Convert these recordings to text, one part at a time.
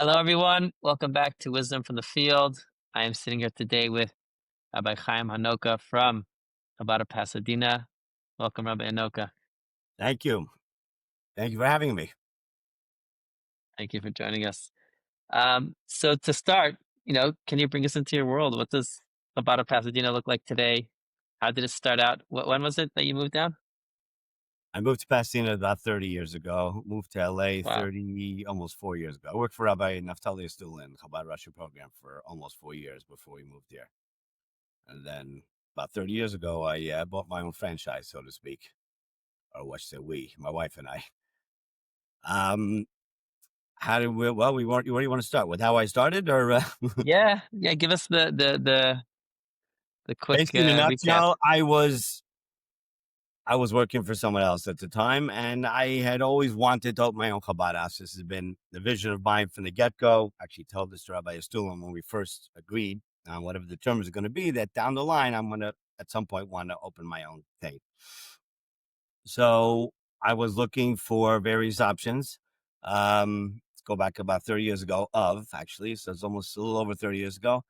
Hello, everyone. Welcome back to Wisdom from the Field. I am sitting here today with Rabbi Chaim Hanoka from Chabad of Pasadena. Welcome, Rabbi Hanoka. Thank you. Thank you for having me. Thank you for joining us. So to start, can you bring us into your world? What does Chabad of Pasadena look like today? How did it start out? When was it that you moved down? I moved to Pasadena about 30 years ago, moved to LA Wow. almost 4 years ago. I worked for Rabbi Naftali Stulin, Chabad Russian program for almost 4 years before we moved here. And then about 30 years ago, I bought my own franchise, so to speak. Or what should I say, my wife and I. How did we, well, where do you want to start? With how I started or? Yeah. Give us the quick Basically, in a recap. nutshell, I was working for someone else at the time, and I had always wanted to open my own Chabad house. This has been the vision of mine from the get-go. Actually told this to Rabbi Stulin when we first agreed on whatever the terms are going to be, that down the line, I'm going to, at some point, want to open my own thing. So I was looking for various options. Let's go back about 30 years ago actually. So it's almost a little over 30 years ago.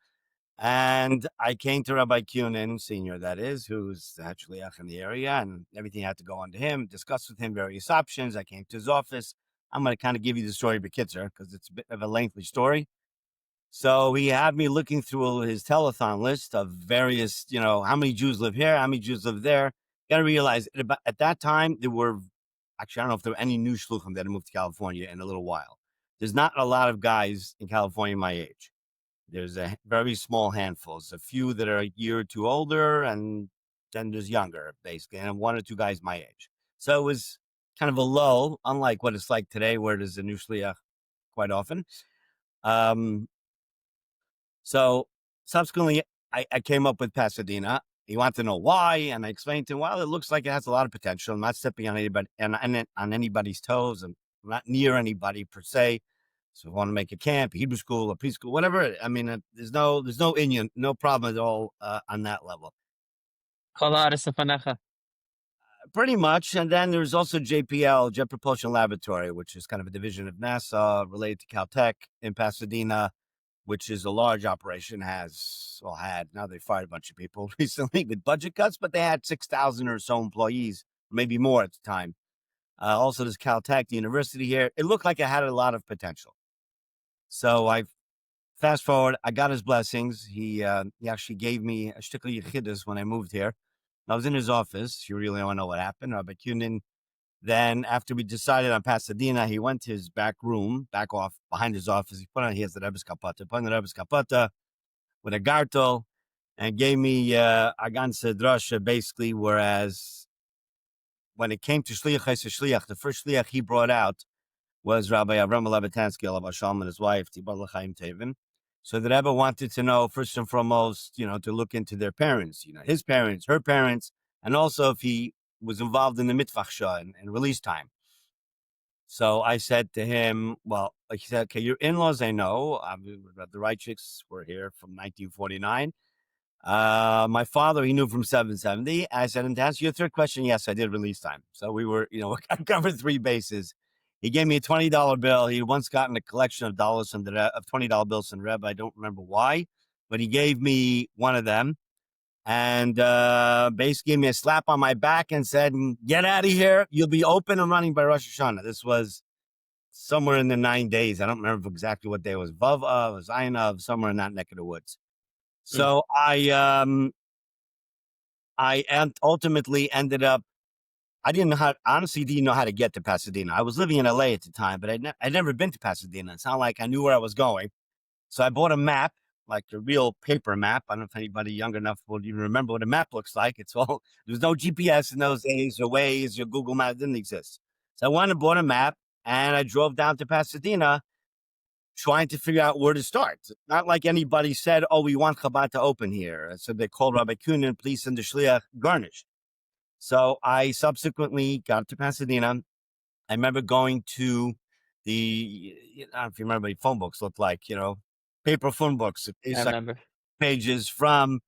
And I came to Rabbi Kunin, Senior, that is, who's the head shliach in the area, and everything had to go on to him, discuss with him various options. I came to his office. I'm going to kind of give you the story of Bekitzer because it's a bit of a lengthy story. So he had me looking through his telethon list of various, how many Jews live here, how many Jews live there. Got to realize at that time, I don't know if there were any new shluchim that had moved to California in a little while. There's not a lot of guys in California my age. There's a very small handfuls, a few that are a year or two older, and then there's younger, basically, and one or two guys my age. So it was kind of a lull, unlike what it's like today, where there's a new shliach quite often. So subsequently, I came up with Pasadena. He wanted to know why, and I explained to him, well, it looks like it has a lot of potential. I'm not stepping on anybody on anybody's toes. I'm not near anybody per se. So if I want to make a camp, a Hebrew school, a preschool, whatever. I mean, there's no Indian, no problem at all on that level. Kol haaretz lefanecha. Pretty much. And then there's also JPL, Jet Propulsion Laboratory, which is kind of a division of NASA related to Caltech in Pasadena, which is a large operation, now they fired a bunch of people recently with budget cuts, but they had 6,000 or so employees, maybe more at the time. Also, there's Caltech, the university here. It looked like it had a lot of potential. So I fast forward, I got his blessings. He actually gave me a shtickle yichidus when I moved here. I was in his office. You really want to know what happened. Rabbi Kunin, then after we decided on Pasadena, he went to his back room, back off behind his office. He has the Rebbe's kapata, put on the Rebbe's kapata with a gartel, and gave me a ganze drasha, basically, whereas when it came to shliach, the first shliach he brought out was Rabbi Avram Lebetansky, Alav Shalom, and his wife, Tibar L'chaim Tevin. So the Rebbe wanted to know, first and foremost, to look into their parents, his parents, her parents, and also if he was involved in the mitfachsha and release time. So I said to him, well, like he said, okay, your in-laws, I know, the Reichiks were here from 1949. My father, he knew from 770. I said, and to answer your third question, yes, I did release time. So we were, I covered three bases. He gave me a $20 bill. He once gotten a collection of $20 bills from Reb. I don't remember why, but he gave me one of them and basically gave me a slap on my back and said, get out of here. You'll be open and running by Rosh Hashanah. This was somewhere in the 9 days. I don't remember exactly what day it was. Vav of, was Ayin of, somewhere in that neck of the woods. So I ultimately ended up, honestly didn't know how to get to Pasadena. I was living in LA at the time, but I'd never been to Pasadena. It's not like I knew where I was going. So I bought a map, like a real paper map. I don't know if anybody young enough will even remember what a map looks like. There's no GPS in those days, or Waze, or Google Maps didn't exist. So I went and bought a map, and I drove down to Pasadena trying to figure out where to start. Not like anybody said, oh, we want Chabad to open here. So they called Rabbi Kunin, please send the shliach garnish. So I subsequently got to Pasadena. I remember going to I don't know if you remember what phone books looked like, paper phone books. I remember. Pages from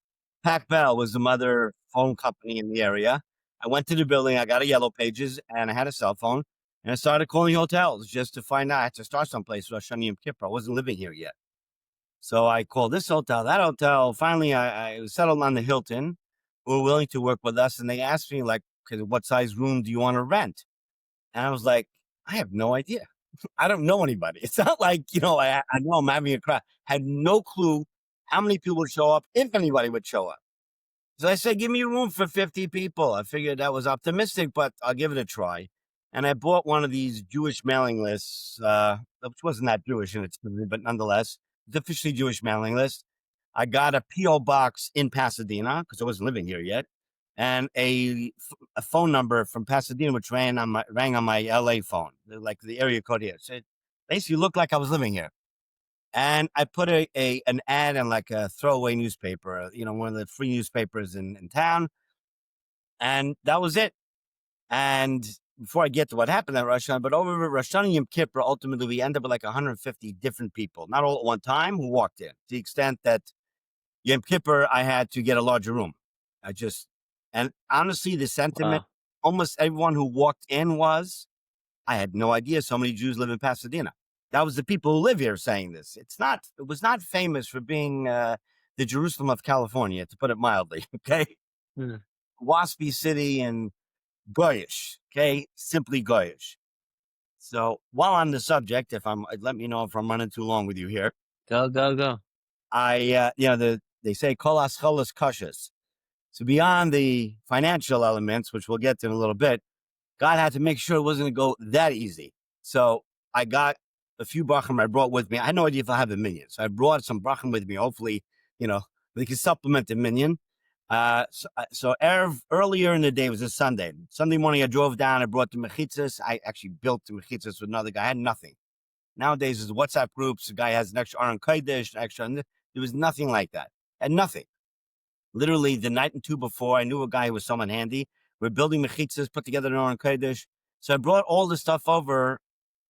Pac Bell was the mother phone company in the area. I went to the building. I got a yellow pages and I had a cell phone. And I started calling hotels just to find out. I had to start someplace Rosh Hashanah Yom Kippur. I wasn't living here yet. So I called this hotel, that hotel. Finally, I settled on the Hilton, who were willing to work with us. And they asked me, like, what size room do you want to rent? And I was like, I have no idea. I don't know anybody. It's not like, I know I'm having a crowd. Had no clue how many people would show up, if anybody would show up. So I said, give me room for 50 people. I figured that was optimistic, but I'll give it a try. And I bought one of these Jewish mailing lists, which wasn't that Jewish in its spirit, but nonetheless, it's officially Jewish mailing list. I got a P.O. box in Pasadena because I wasn't living here yet, and a phone number from Pasadena, which rang on my LA phone, like the area code here. So it basically looked like I was living here. And I put an ad in like a throwaway newspaper, one of the free newspapers in town. And that was it. And before I get to what happened at Rosh Hashanah, but over at Rosh Hashanah Yom Kippur, ultimately we ended up with like 150 different people, not all at one time, who walked in, to the extent that Yom Kippur, I had to get a larger room. And honestly, the sentiment, Wow. almost everyone who walked in I had no idea so many Jews live in Pasadena. That was the people who live here saying this. It was not famous for being the Jerusalem of California, to put it mildly. Okay. Hmm. Waspy city and goyish. Okay. Simply goyish. So while on the subject, let me know if I'm running too long with you here. Go, go, go. They say kol ascholas kashas. So beyond the financial elements, which we'll get to in a little bit, God had to make sure it wasn't going to go that easy. So I got a few brachim I brought with me. I had no idea if I'll have a minyan. So I brought some brachim with me. Hopefully, they can supplement the minyan. So earlier in the day, it was a Sunday. Sunday morning, I drove down. I brought the mechitzas. I actually built the mechitzas with another guy. I had nothing. Nowadays, there's WhatsApp groups. The guy has an extra Aron Kodesh, there was nothing like that. And nothing. Literally, the night and two before, I knew a guy who was someone handy. We're building mechitzas, put together an Aron Kodesh. So I brought all the stuff over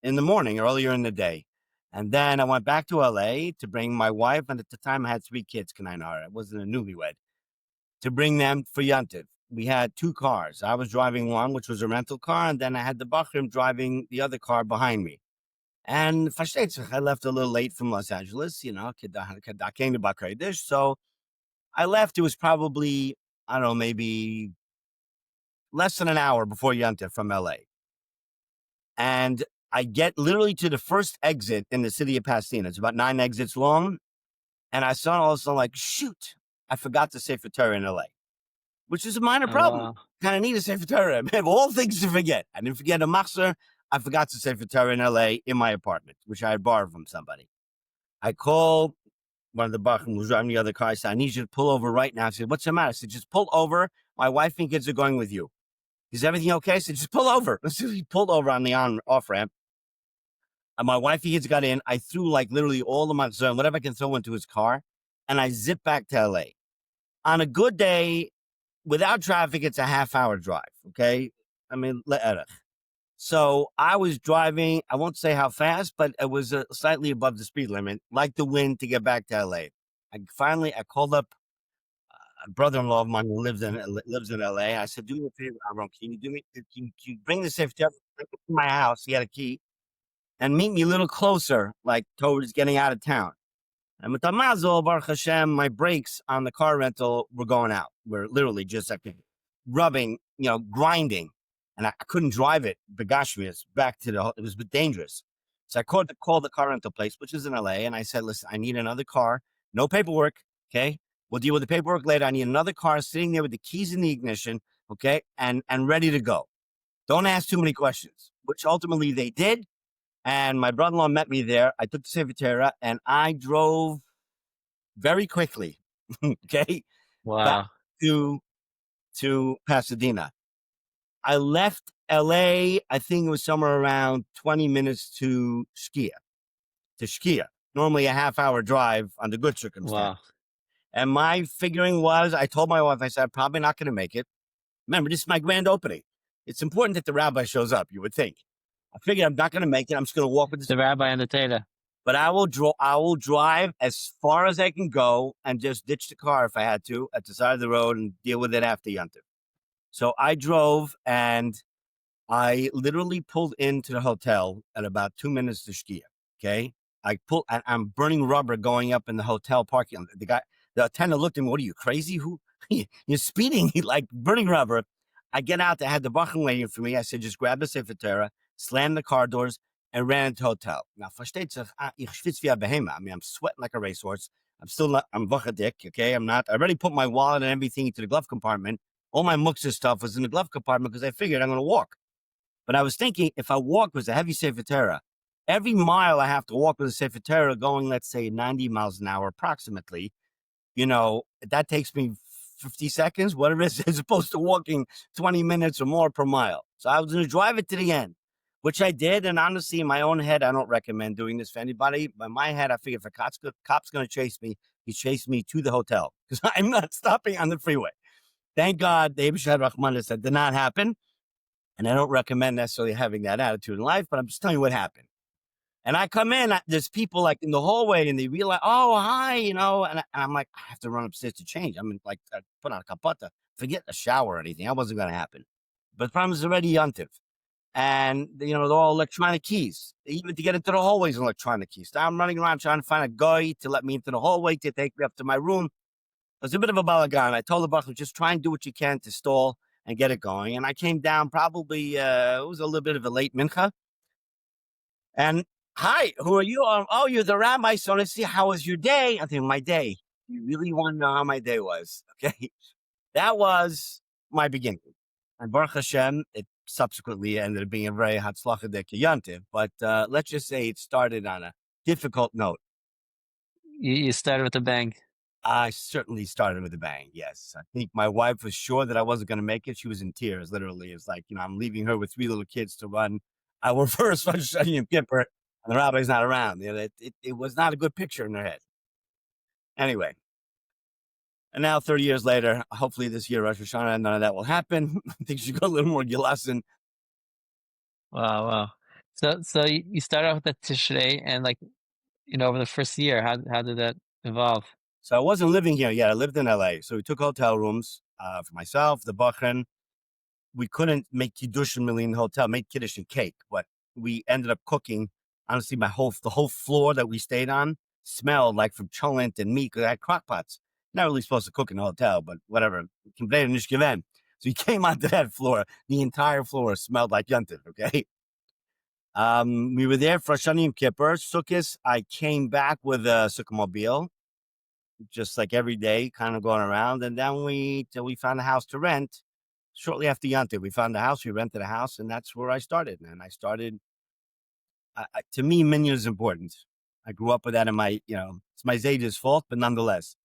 in the morning, earlier in the day. And then I went back to LA to bring my wife. And at the time, I had 3 kids, Kanainar. I wasn't a newlywed. To bring them for Yantiv. We had 2 cars. I was driving one, which was a rental car. And then I had the Bachrim driving the other car behind me. And I left a little late from Los Angeles, came to Bakredish. So I left. It was probably, I don't know, maybe less than an hour before Yantif from LA. And I get literally to the first exit in the city of Pasadena. It's about 9 exits long. And I saw all of a sudden, like, shoot, I forgot to say for Torah in LA, which is a minor Oh, problem. wow. Kind of need to say for Torah. I have all things to forget. I didn't forget a machzor. I forgot to say for Torah in LA in my apartment, which I had borrowed from somebody. I called one of the Bachim who's driving the other car. I said, I need you to pull over right now. I said, what's the matter? I said, just pull over. My wife and kids are going with you. Is everything okay? I said, just pull over. So he pulled over on the off ramp. And my wife and kids got in. I threw like literally all of my zone, whatever I can throw into his car. And I zipped back to LA. On a good day, without traffic, it's a half-hour drive. Okay. I mean, so I was driving, I won't say how fast, but it was slightly above the speed limit, like the wind, to get back to LA. I called up a brother-in-law of mine who lives in LA. I said, do me a favor, Aaron, can you bring the safety up to my house? He had a key, and meet me a little closer, like towards getting out of town. And with the mazel, Baruch Hashem, my brakes on the car rental were going out. We're literally just like rubbing, grinding. And I couldn't drive it, Begashmias, back to it was dangerous. So I called the car rental place, which is in LA. And I said, listen, I need another car, no paperwork. Okay. We'll deal with the paperwork later. I need another car sitting there with the keys in the ignition. Okay. And ready to go. Don't ask too many questions, which ultimately they did. And my brother-in-law met me there. I took the Sefer Torah and I drove very quickly, okay, back Wow. to Pasadena. I left LA, I think it was somewhere around 20 minutes to Shkia. Normally a half-hour drive under good circumstances. Wow. And my figuring was, I told my wife, I said, I'm probably not going to make it. Remember, this is my grand opening. It's important that the rabbi shows up, you would think. I figured I'm not going to make it. I'm just going to walk with this. The rabbi and the Teda. But I will drive as far as I can go and just ditch the car if I had to at the side of the road and deal with it after Yontif. So I drove, and I literally pulled into the hotel at about 2 minutes to Shkia. Okay. I'm burning rubber going up in the hotel parking lot. The attendant looked at me, what are you, crazy? You're speeding, like burning rubber. I get out there, I had the bachman waiting for me. I said, just grab the Sefer Torah, slam the car doors, and ran into the hotel. Now, versteht sich, ich schwitz wie a behema. I mean, I'm sweating like a racehorse. I'm vachadik, okay? I already put my wallet and everything into the glove compartment. All my muksa stuff was in the glove compartment because I figured I'm going to walk. But I was thinking, if I walk with a heavy Sefer Torah, every mile I have to walk with a Sefer Torah going, let's say, 90 miles an hour approximately, that takes me 50 seconds, whatever it is, as opposed to walking 20 minutes or more per mile. So I was going to drive it to the end, which I did. And honestly, in my own head, I don't recommend doing this for anybody. But in my head, I figured if a cop's going to chase me, he chased me to the hotel because I'm not stopping on the freeway. Thank God, the Abishad Rahman said did not happen. And I don't recommend necessarily having that attitude in life, but I'm just telling you what happened. And I come in, there's people like in the hallway and they realize, oh, hi, and I'm like, I have to run upstairs to change. I'm like, I put on a kapata, forget a shower or anything. That wasn't going to happen. But the problem is already yontiv. And, they're all electronic keys. Even to get into the hallways, electronic keys. So I'm running around trying to find a guy to let me into the hallway, to take me up to my room. It was a bit of a balagan. I told the butler, just try and do what you can to stall and get it going. And I came down probably, it was a little bit of a late mincha. And, hi, who are you? Oh, you're the rabbi. So let's see, how was your day? I think, my day. You really want to know how my day was? Okay. That was my beginning. And Baruch Hashem, it subsequently ended up being a very hatzlacha de kiyantiv. But let's just say it started on a difficult note. You started with a bang. I certainly started with a bang. Yes. I think my wife was sure that I wasn't going to make it. She was in tears, literally. It's like, I'm leaving her with 3 little kids to run our first Rosh Hashanah Yom Kippur, and the rabbi's not around. It was not a good picture in her head. Anyway. And now 30 years later, hopefully this year, Rosh Hashanah, none of that will happen. I think she got a little more gilasin. Wow, wow. So you started off with the Tishrei, and over the first year, how did that evolve? So I wasn't living here yet. I lived in LA. So we took hotel rooms for myself, the Bachran. We couldn't make Kiddushin really in the hotel, make Kiddush and cake, but we ended up cooking. Honestly, the whole floor that we stayed on smelled like from challange and meat because I had crock pots. Not really supposed to cook in a hotel, but whatever. So we came onto that floor. The entire floor smelled like yontif, okay? We were there for Shani Yom Kippur. Sukkot, I came back with a sukkahmobile, just like every day, kind of going around. And then we found a house to rent. Shortly after Yontif, we found a house. We rented a house, and that's where I started. And I started. To me, minyan is important. I grew up with that in my, it's my Zayda's fault, but nonetheless.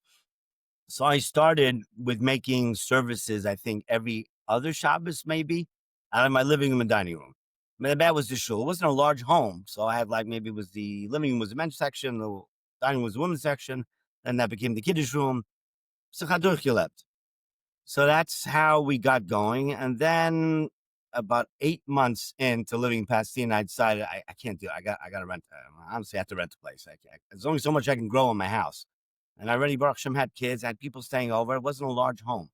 So I started with making services, I think, every other Shabbos, maybe, out of my living room and dining room. I mean, that was the shul. It wasn't a large home. So I had maybe it was the living room was the men's section, the dining room was the women's section, and that became the kiddush room. So that's how we got going. And then about 8 months into living in Pasadena, I decided I can't do it. I got to rent. Honestly, I have to rent a place. There's only so much I can grow in my house. And I already, Baruch Hashem, had kids. I had people staying over. It wasn't a large home.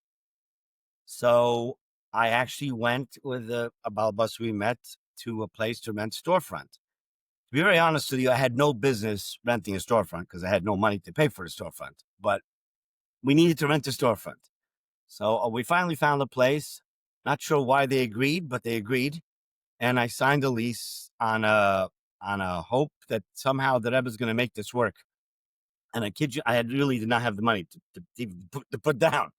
So I actually went with a balbus we met to a place to rent storefront. To be very honest with you, I had no business renting a storefront because I had no money to pay for the storefront. But we needed to rent a storefront. So we finally found a place. Not sure why they agreed, but they agreed. And I signed a lease on a hope that somehow the Rebbe is going to make this work. And I kid you, I really did not have the money to put down.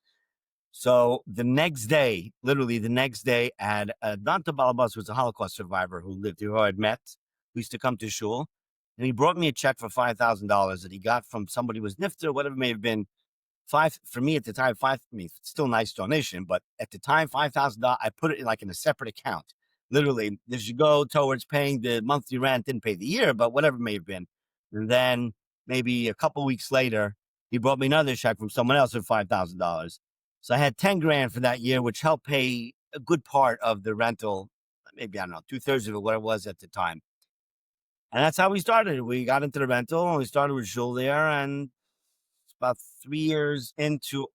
So the next day, literally the next day, I had Dante Balabas, was a Holocaust survivor who lived here, who I had met, who used to come to shul. And he brought me a check for $5,000 that he got from somebody who was nifter, whatever it may have been. For me at the time, it's still a nice donation, but at the time, $5,000, I put it in a separate account. Literally, this should go towards paying the monthly rent, didn't pay the year, but whatever it may have been. And then maybe a couple weeks later, he brought me another check from someone else for $5,000. So I had 10 grand for that year, which helped pay a good part of the rental. Maybe, I don't know, 2/3 of it, what it was at the time. And that's how we started. We got into the rental and we started with shul there, and about 3 years into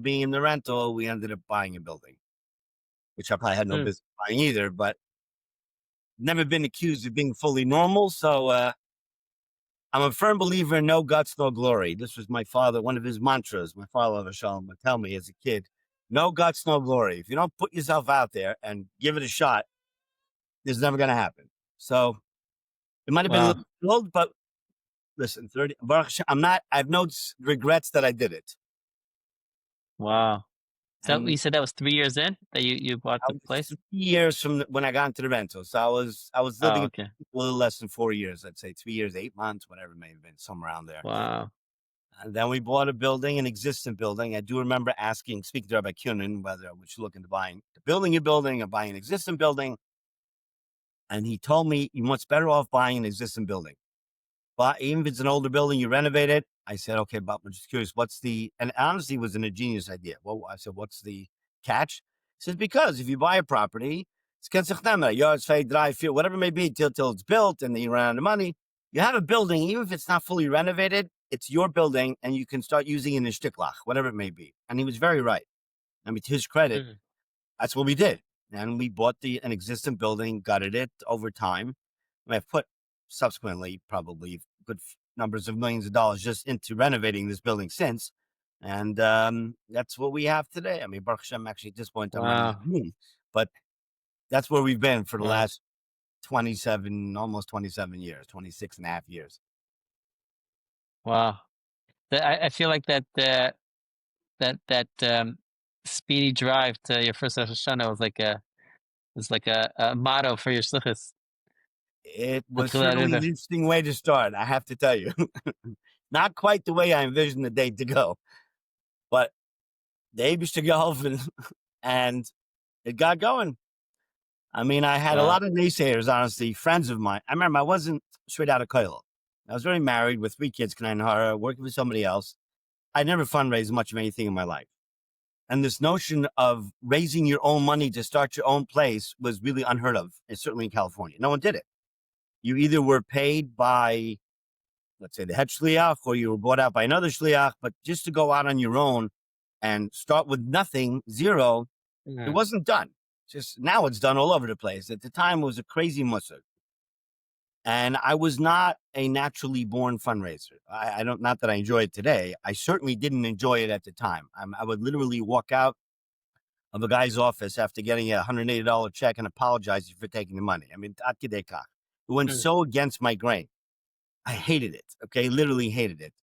being in the rental, we ended up buying a building, which I probably had no Hmm. business buying either. But never been accused of being fully normal. So I'm a firm believer in no guts, no glory. This was my father, one of his mantras. My father, Shalom, would tell me as a kid, no guts, no glory. If you don't put yourself out there and give it a shot, it's never going to happen. So it might have been a Wow. little old, but listen, 30, Baruch Hashem, I have no regrets that I did it. Wow. So you And said that was 3 years in that you bought I the was place? 3 years from when I got into the rental. So I was living Oh, a okay. little less than 4 years, I'd say 3 years, 8 months, whatever it may have been, somewhere around there. Wow. And then we bought a building, an existing building. I do remember speaking to Rabbi Kunin, whether I was looking to buying the building you're building or buying an existing building. And he told me, you're much better off buying an existing building. But even if it's an older building, you renovate it. I said, okay, but I'm just curious, and honestly, it was an ingenious idea. Well, I said, what's the catch? He says, because if you buy a property, it's yards, fade, dry, field, whatever it may be, till it's built and then you run out of money. You have a building, even if it's not fully renovated, it's your building and you can start using it in shtiklach, whatever it may be. And he was very right. I mean, to his credit, Mhm. that's what we did. And we bought an existing building, gutted it over time. I've put subsequently probably good numbers of millions of dollars just into renovating this building since. And that's what we have today. I mean, Baruch Hashem, actually, at this point, I'm renting Wow. a room. But that's where we've been for the Wow. last almost 27 years, 26 and a half years. Wow. I feel like that speedy drive to your first Rosh Hashanah was like a motto for your shlichus. It was L'chilei certainly an River. interesting way to start, I have to tell you. Not quite the way I envisioned the day to go, but the Abishter geholfen, and it got going. I mean, I had a Wow. lot of naysayers, honestly, friends of mine. I remember I wasn't straight out of Koil. I was already married with 3 kids, Kanai working for somebody else. I never fundraised much of anything in my life. And this notion of raising your own money to start your own place was really unheard of, and certainly in California. No one did it. You either were paid by, let's say, the head shliach, or you were bought out by another shliach, but just to go out on your own and start with nothing, zero, it Mhm. wasn't done. Just now it's done all over the place. At the time, it was a crazy musser. And I was not a naturally born fundraiser. I don't, not that I enjoy it today. I certainly didn't enjoy it at the time. I would literally walk out of a guy's office after getting a $180 check and apologize for taking the money. I mean, ad kedei kach. It went Mhm. so against my grain. I hated it. Okay. Literally hated it.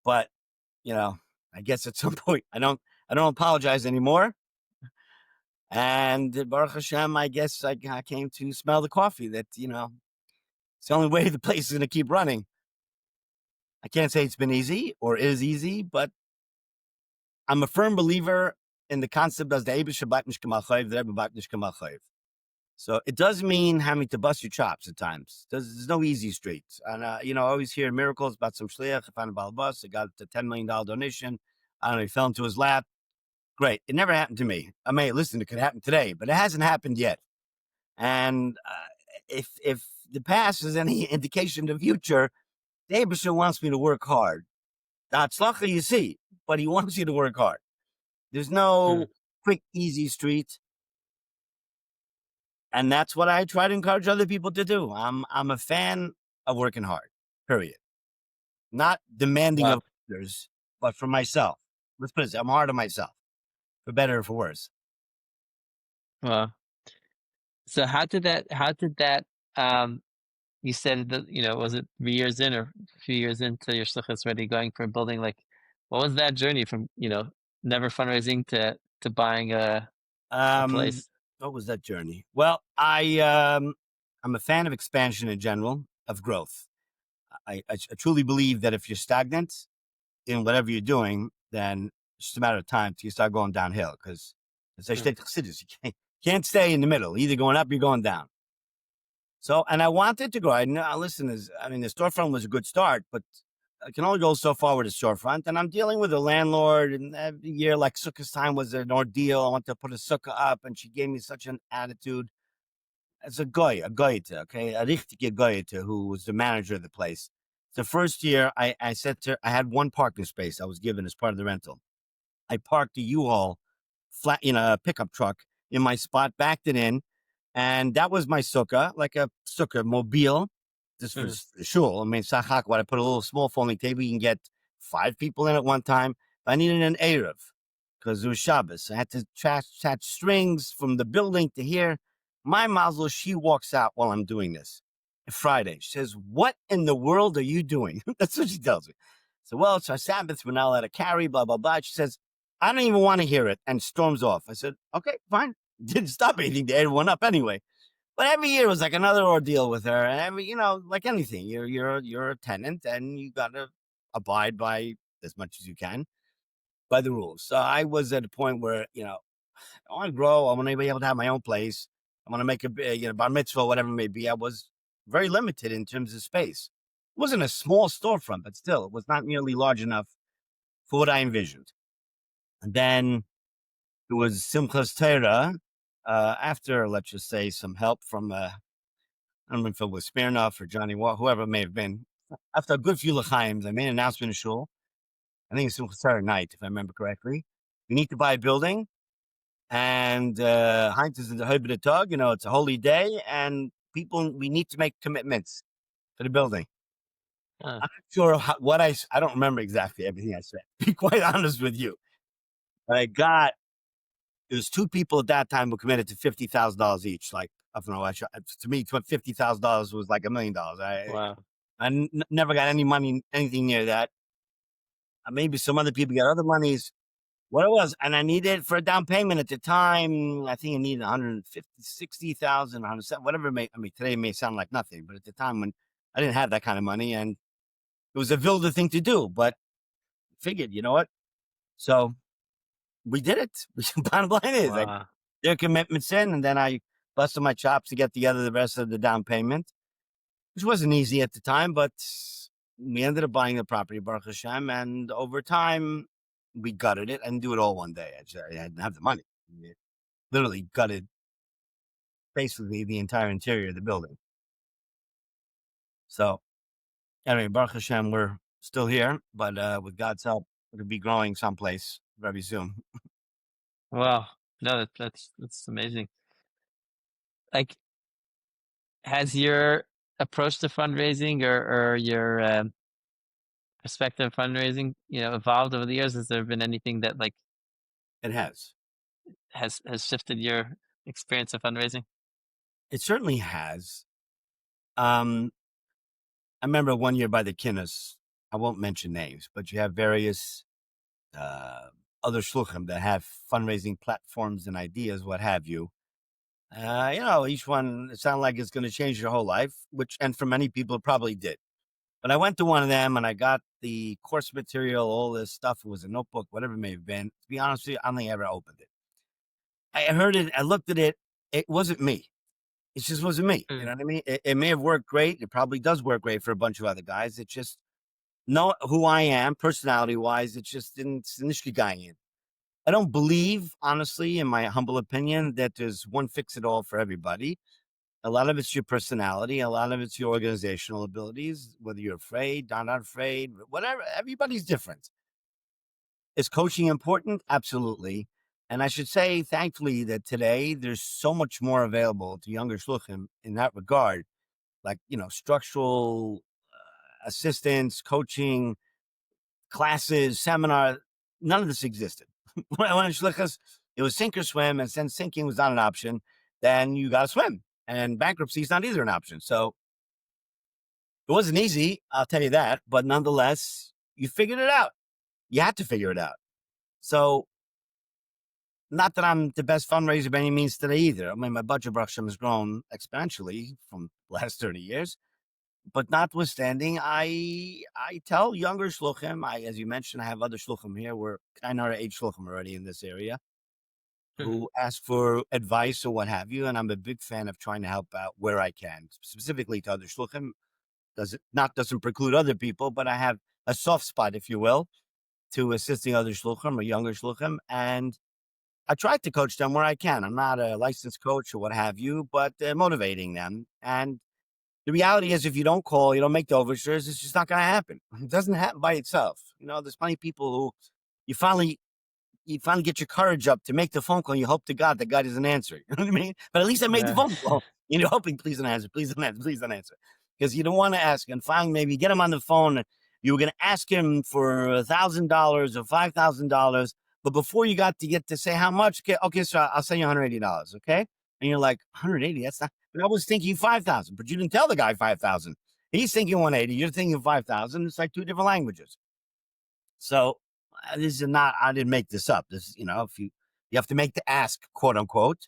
But, you know, I guess at some point I don't apologize anymore. And Baruch Hashem, I guess I came to smell the coffee that, it's the only way the place is going to keep running. I can't say it's been easy or is easy, but I'm a firm believer in the concept of the Eibusher bleibt nicht gemacht, the Rebbe bleibt nicht gemacht. So it does mean having to bust your chops at times. There's no easy streets. And, I always hear miracles about some shliach. I found a balbus. I got a $10 million donation. I don't know, he fell into his lap. Great. It never happened to me. I mean, listen, it could happen today, but it hasn't happened yet. And if the past is any indication of the future, the Eibusher wants me to work hard. That's lucky, you see, but he wants you to work hard. There's no Mhm. quick, easy street. And that's what I try to encourage other people to do. I'm a fan of working hard, period. Not demanding Wow. of others, but for myself. Let's put it this, I'm hard on myself, for better or for worse. Wow. So how did that you said that, was it 3 years in or a few years into your shlichus already going for a building? Like, what was that journey from, never fundraising to buying a Um, place? what was that journey? Well, I'm a fan of expansion in general, of growth. I truly believe that if you're stagnant in whatever you're doing, then it's just a matter of time till you start going downhill. Because as I Mm. said, can't stay in the middle. Either going up, you're going down. So, and I wanted to go. I know, listen, the storefront was a good start, but I can only go so far with a storefront. And I'm dealing with a landlord, and every year, like Sukkah's time was an ordeal. I wanted to put a Sukkah up, and she gave me such an attitude. As a goyte, okay, a richtige goyte, who was the manager of the place. The first year, I said to her, I had one parking space I was given as part of the rental. I parked a U-Haul flat in a pickup truck in my spot, backed it in, And that was my sukkah, like a sukkah mobile, just for Mhm. the shul. I mean, sachak, what I put a little small folding table, you can get 5 people in at one time. I needed an Erev because it was Shabbos. I had to attach strings from the building to here. My mazel, she walks out while I'm doing this. Friday, she says, "What in the world are you doing?" That's what she tells me. So, well, it's our Sabbath. We're not allowed to carry, blah, blah, blah. She says, "I don't even want to hear it," and storms off. I said, "Okay, fine." Didn't stop anything to everyone up anyway. But every year was like another ordeal with her. And every, like anything, you're a tenant and you gotta abide by as much as you can by the rules. So I was at a point where, I want to grow. I want to be able to have my own place. I want to make a bar mitzvah, whatever it may be. I was very limited in terms of space. It wasn't a small storefront, but still, it was not nearly large enough for what I envisioned. And then it was Simchas Torah, after, let's just say, some help from, I don't know if it was Smirnoff or Johnny Wall, whoever it may have been. After a good few l'chaims, I made an announcement in shul. I think it's Simchas Torah night, if I remember correctly. We need to buy a building. And Heinz is in the Hobit Tug, it's a holy day, and we need to make commitments for the building. Uh, I'm not sure I don't remember exactly everything I said, to be quite honest with you. But there was 2 people at that time who committed to $50,000 each. Like, I don't know, to me, $50,000 was like $1 million. wow. Never got anything near that. Maybe some other people got other monies. What it was, and I needed for a down payment at the time. I think I needed 150, 60,000, 107, whatever it may. I mean, today it may sound like nothing, but at the time when I didn't have that kind of money, and it was a wilder thing to do, but figured, you know what? So we did it. Bottom line is, I Wow. their commitments in, and then I busted my chops to get together the rest of the down payment, which wasn't easy at the time, but we ended up buying the property, Baruch Hashem, and over time we gutted it. I didn't do it all one day. I didn't have the money. We literally gutted basically the entire interior of the building. So anyway, Baruch Hashem, we're still here, but with God's help, it'll be growing someplace very soon. Wow. No, that's amazing. Like, has your approach to fundraising or your perspective of fundraising, evolved over the years? Has there been anything that like It has. has shifted your experience of fundraising? It certainly has. I remember one year by the Kinnis, I won't mention names, but you have various uh, other shluchim that have fundraising platforms and ideas, what have you. Each one, it sounded like it's going to change your whole life, and for many people, it probably did. But I went to one of them and I got the course material, all this stuff. It was a notebook, whatever it may have been. To be honest with you, I don't think I ever opened it. I heard it, I looked at it. It wasn't me. It just wasn't me. You Mm. know what I mean? It may have worked great. It probably does work great for a bunch of other guys. It just, know who I am, personality wise. It just didn't guy in. I don't believe, honestly, in my humble opinion, that there's one fix it all for everybody. A lot of it's your personality. A lot of it's your organizational abilities, whether you're afraid, not afraid, whatever. Everybody's different. Is coaching important? Absolutely. And I should say, thankfully, that today there's so much more available to younger shluchim in that regard, like, structural assistance, coaching, classes, seminar. None of this existed. When I went in shlichus, it was sink or swim, and since sinking was not an option, then you got to swim, and bankruptcy is not either an option. So it wasn't easy, I'll tell you that, but nonetheless, you figured it out. You had to figure it out. So, not that I'm the best fundraiser by any means today either. I mean, my budget Baruch Hashem has grown exponentially from the last 30 years. But notwithstanding, I tell younger shluchim, as you mentioned, I have other shluchim here. We're kind of 8 shluchim already in this area Mhm. who ask for advice or what have you. And I'm a big fan of trying to help out where I can, specifically to other shluchim. Doesn't preclude other people, but I have a soft spot, if you will, to assisting other shluchim or younger shluchim. And I try to coach them where I can. I'm not a licensed coach or what have you, but motivating them. And the reality is, if you don't call, you don't make the overtures, it's just not going to happen. It doesn't happen by itself. There's plenty of people who you finally you finally get your courage up to make the phone call. And you hope to God that God doesn't answer. You know what I mean? But at least I made the phone call. You're hoping, please don't answer, please don't answer, please don't answer. Because you don't want to ask. And finally, maybe you get him on the phone. You were going to ask him for $1,000 or $5,000. But before you got to get to say how much, okay, so I'll send you $180, okay? And you're like, 180, that's not, but I was thinking 5,000, but you didn't tell the guy 5,000. He's thinking 180, you're thinking 5,000. It's like two different languages. So this is not, I didn't make this up. This, if you have to make the ask, quote unquote,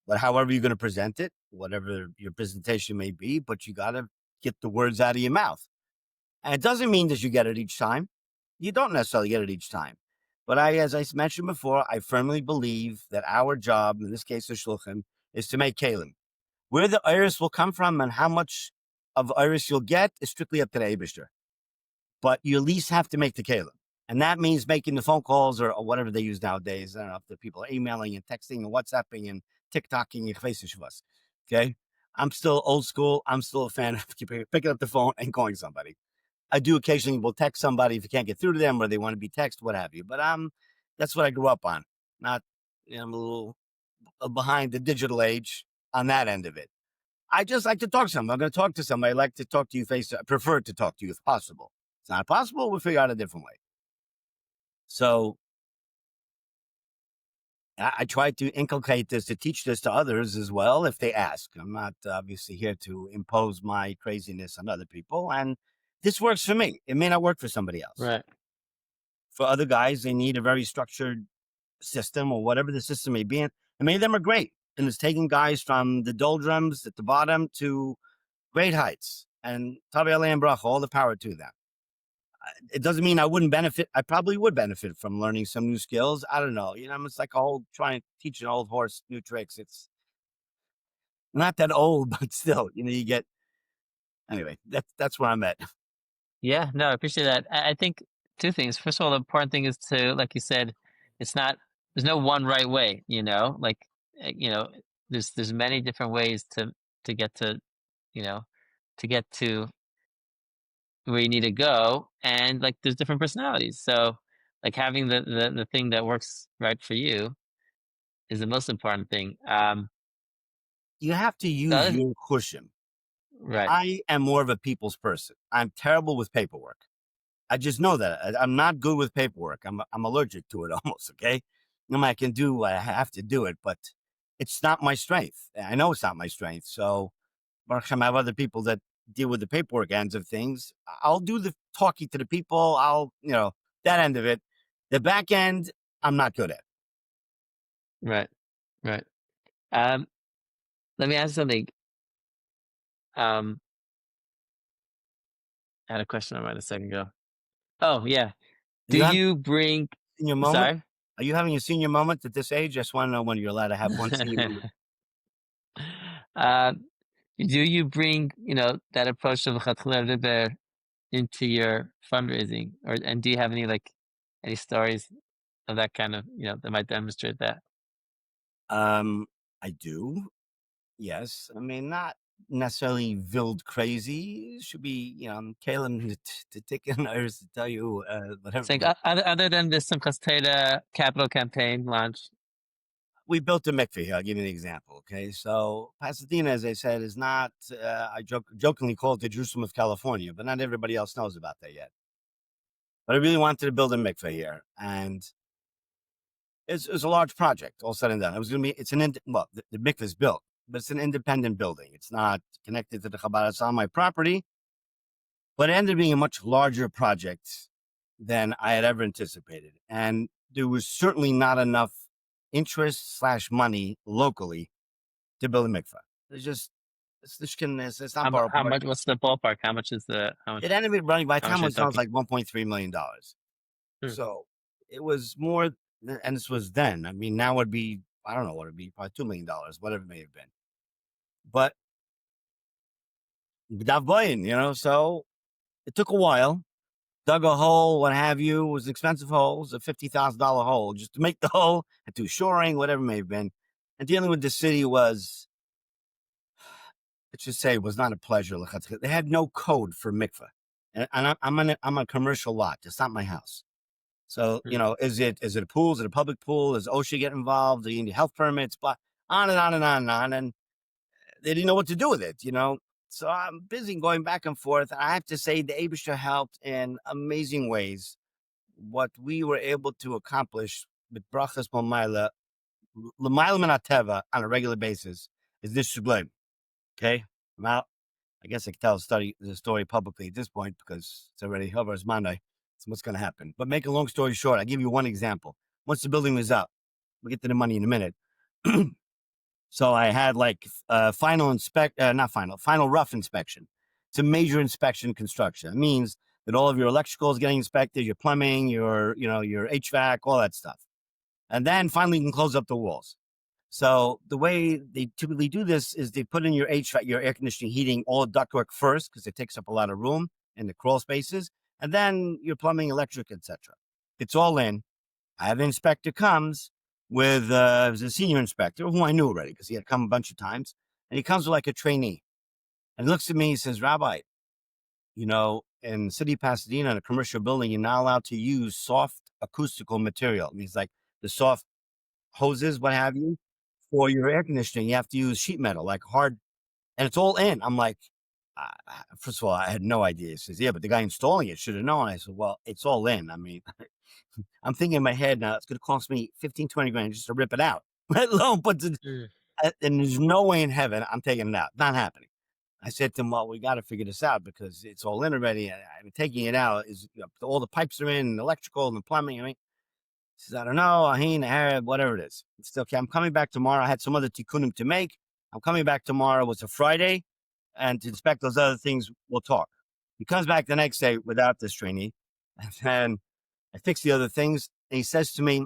but however you're going to present it, whatever your presentation may be, but you got to get the words out of your mouth. And it doesn't mean that you get it each time. You don't necessarily get it each time. But as I mentioned before, I firmly believe that our job, in this case, the shluchim, is to make kalim. Where the iris will come from and how much of iris you'll get is strictly up to the Eibishter. But you at least have to make the kalim. And that means making the phone calls or whatever they use nowadays. I don't know if the people are emailing and texting and WhatsApping and TikToking and Facebook. Okay? I'm still old school. I'm still a fan of picking up the phone and calling somebody. I do occasionally will text somebody if you can't get through to them or they want to be texted, what have you. But that's what I grew up on. Not, I'm a little behind the digital age on that end of it. I just like to talk to somebody. I'm going to talk to somebody. I like to talk to you I prefer to talk to you if possible. It's not possible. We'll figure out a different way. So I try to inculcate this, to teach this to others as well if they ask. I'm not obviously here to impose my craziness on other people. And this works for me. It may not work for somebody else. Right. For other guys, they need a very structured system or whatever the system may be. And many of them are great. And it's taking guys from the doldrums at the bottom to great heights. And Tabi Alei and Bracha, all the power to them. It doesn't mean I wouldn't benefit. I probably would benefit from learning some new skills. I don't know. It's like trying to teach an old horse new tricks. It's not that old, but still, you get, anyway, that's where I'm at. Yeah, no, I appreciate that. I think two things. First of all, the important thing is to, like you said, there's no one right way, like, there's many different ways to get to, you know, to get to where you need to go. And like, there's different personalities. So like having the thing that works right for you is the most important thing. You have to The use other, your cushion. right. I am more of a people's person. I'm terrible with paperwork. I just know that. I'm not good with paperwork. I'm allergic to it almost, okay? I can do what I have to do it, but it's not my strength. I know it's not my strength. So, Baruch Hashem, I have other people that deal with the paperwork ends of things. I'll do the talking to the people. That end of it. The back end, I'm not good at. Right. Right. Um, Let me ask something. I had a question I might a second ago. Oh yeah. Are Do you having you bring? a senior moment? Sorry. Are you having a senior moment at this age? I just want to know when you're allowed to have one senior moment. uh, do you bring that approach of chatchila liber into your fundraising, and do you have any stories of that kind of that might demonstrate that? I do. Yes. I mean, not necessarily Vild crazy. It should be, Kalen to take an hours to tell you It's whatever. like other than the Simchas Torah capital campaign launch. We built a mikveh here. I'll give you an example. Okay. So Pasadena, as I said, is not, I jokingly call it the Jerusalem of California, but not everybody else knows about that yet. But I really wanted to build a mikveh here. And it's a large project, all said and done. The mikveh is built, but it's an independent building. It's not connected to the Chabad. It's on my property, but it ended up being a much larger project than I had ever anticipated. And there was certainly not enough interest/money locally to build a mikveh. It's not borrowed. How much? What's the ballpark? How much? It ended up running, by the How much time are it you was done, it was talking? like $1.3 million. Hmm. So it was more, and this was then. I mean, now it'd be, I don't know what it'd be, probably $2 million, whatever it may have been. But so it took a while. Dug a hole, what have you. It was an expensive hole. It was a $50,000 hole just to make the hole and do shoring, whatever it may have been. And dealing with the city was, let's just say, it was not a pleasure. They had no code for mikveh. And I'm on a commercial lot. It's not my house. So, is it a pool? Is it a public pool? Does OSHA get involved? Do you need health permits? Blah, on and on and on and on. And they didn't know what to do with it, So I'm busy going back and forth. I have to say the Abisha helped in amazing ways. What we were able to accomplish with Brachas Momaila, L'mayla min hateva on a regular basis is this shluchim. Okay? Now, I guess I can tell the story publicly at this point because it's already Havar's Monday. So what's going to happen? But make a long story short, I'll give you one example. Once the building was up, we'll get to the money in a minute. So I had final rough inspection. It's a major inspection construction. It means that all of your electrical is getting inspected, your plumbing, your HVAC, all that stuff. And then finally you can close up the walls. So the way they typically do this is they put in your HVAC, your air conditioning, heating, all ductwork first because it takes up a lot of room in the crawl spaces, and then your plumbing, electric, etc. It's all in. I have an inspector comes with it was a senior inspector who I knew already because he had come a bunch of times, and he comes with like a trainee, and he looks at me. He says, "Rabbi, in the city of Pasadena, in a commercial building, you're not allowed to use soft acoustical material. It means like the soft hoses, what have you, for your air conditioning. You have to use sheet metal, like hard, and it's all in." I'm like, first of all, I had no idea. He says, "Yeah, but the guy installing it should have known." I said, "Well, it's all in. I mean, I'm thinking in my head now, it's going to cost me 15, 20 grand just to rip it out, let alone and there's no way in heaven I'm taking it out. Not happening." I said to him, "Well, we got to figure this out because it's all in already. I'm taking it out is all the pipes are in, and electrical and the plumbing. I mean," he says, "I don't know, Ahin, Arab, whatever it is. It's still okay. I'm coming back tomorrow. I had some other tikkunim to make. I'm coming back tomorrow. It's a Friday, and to inspect those other things, we'll talk." He comes back the next day without this trainee, and then I fix the other things. And he says to me,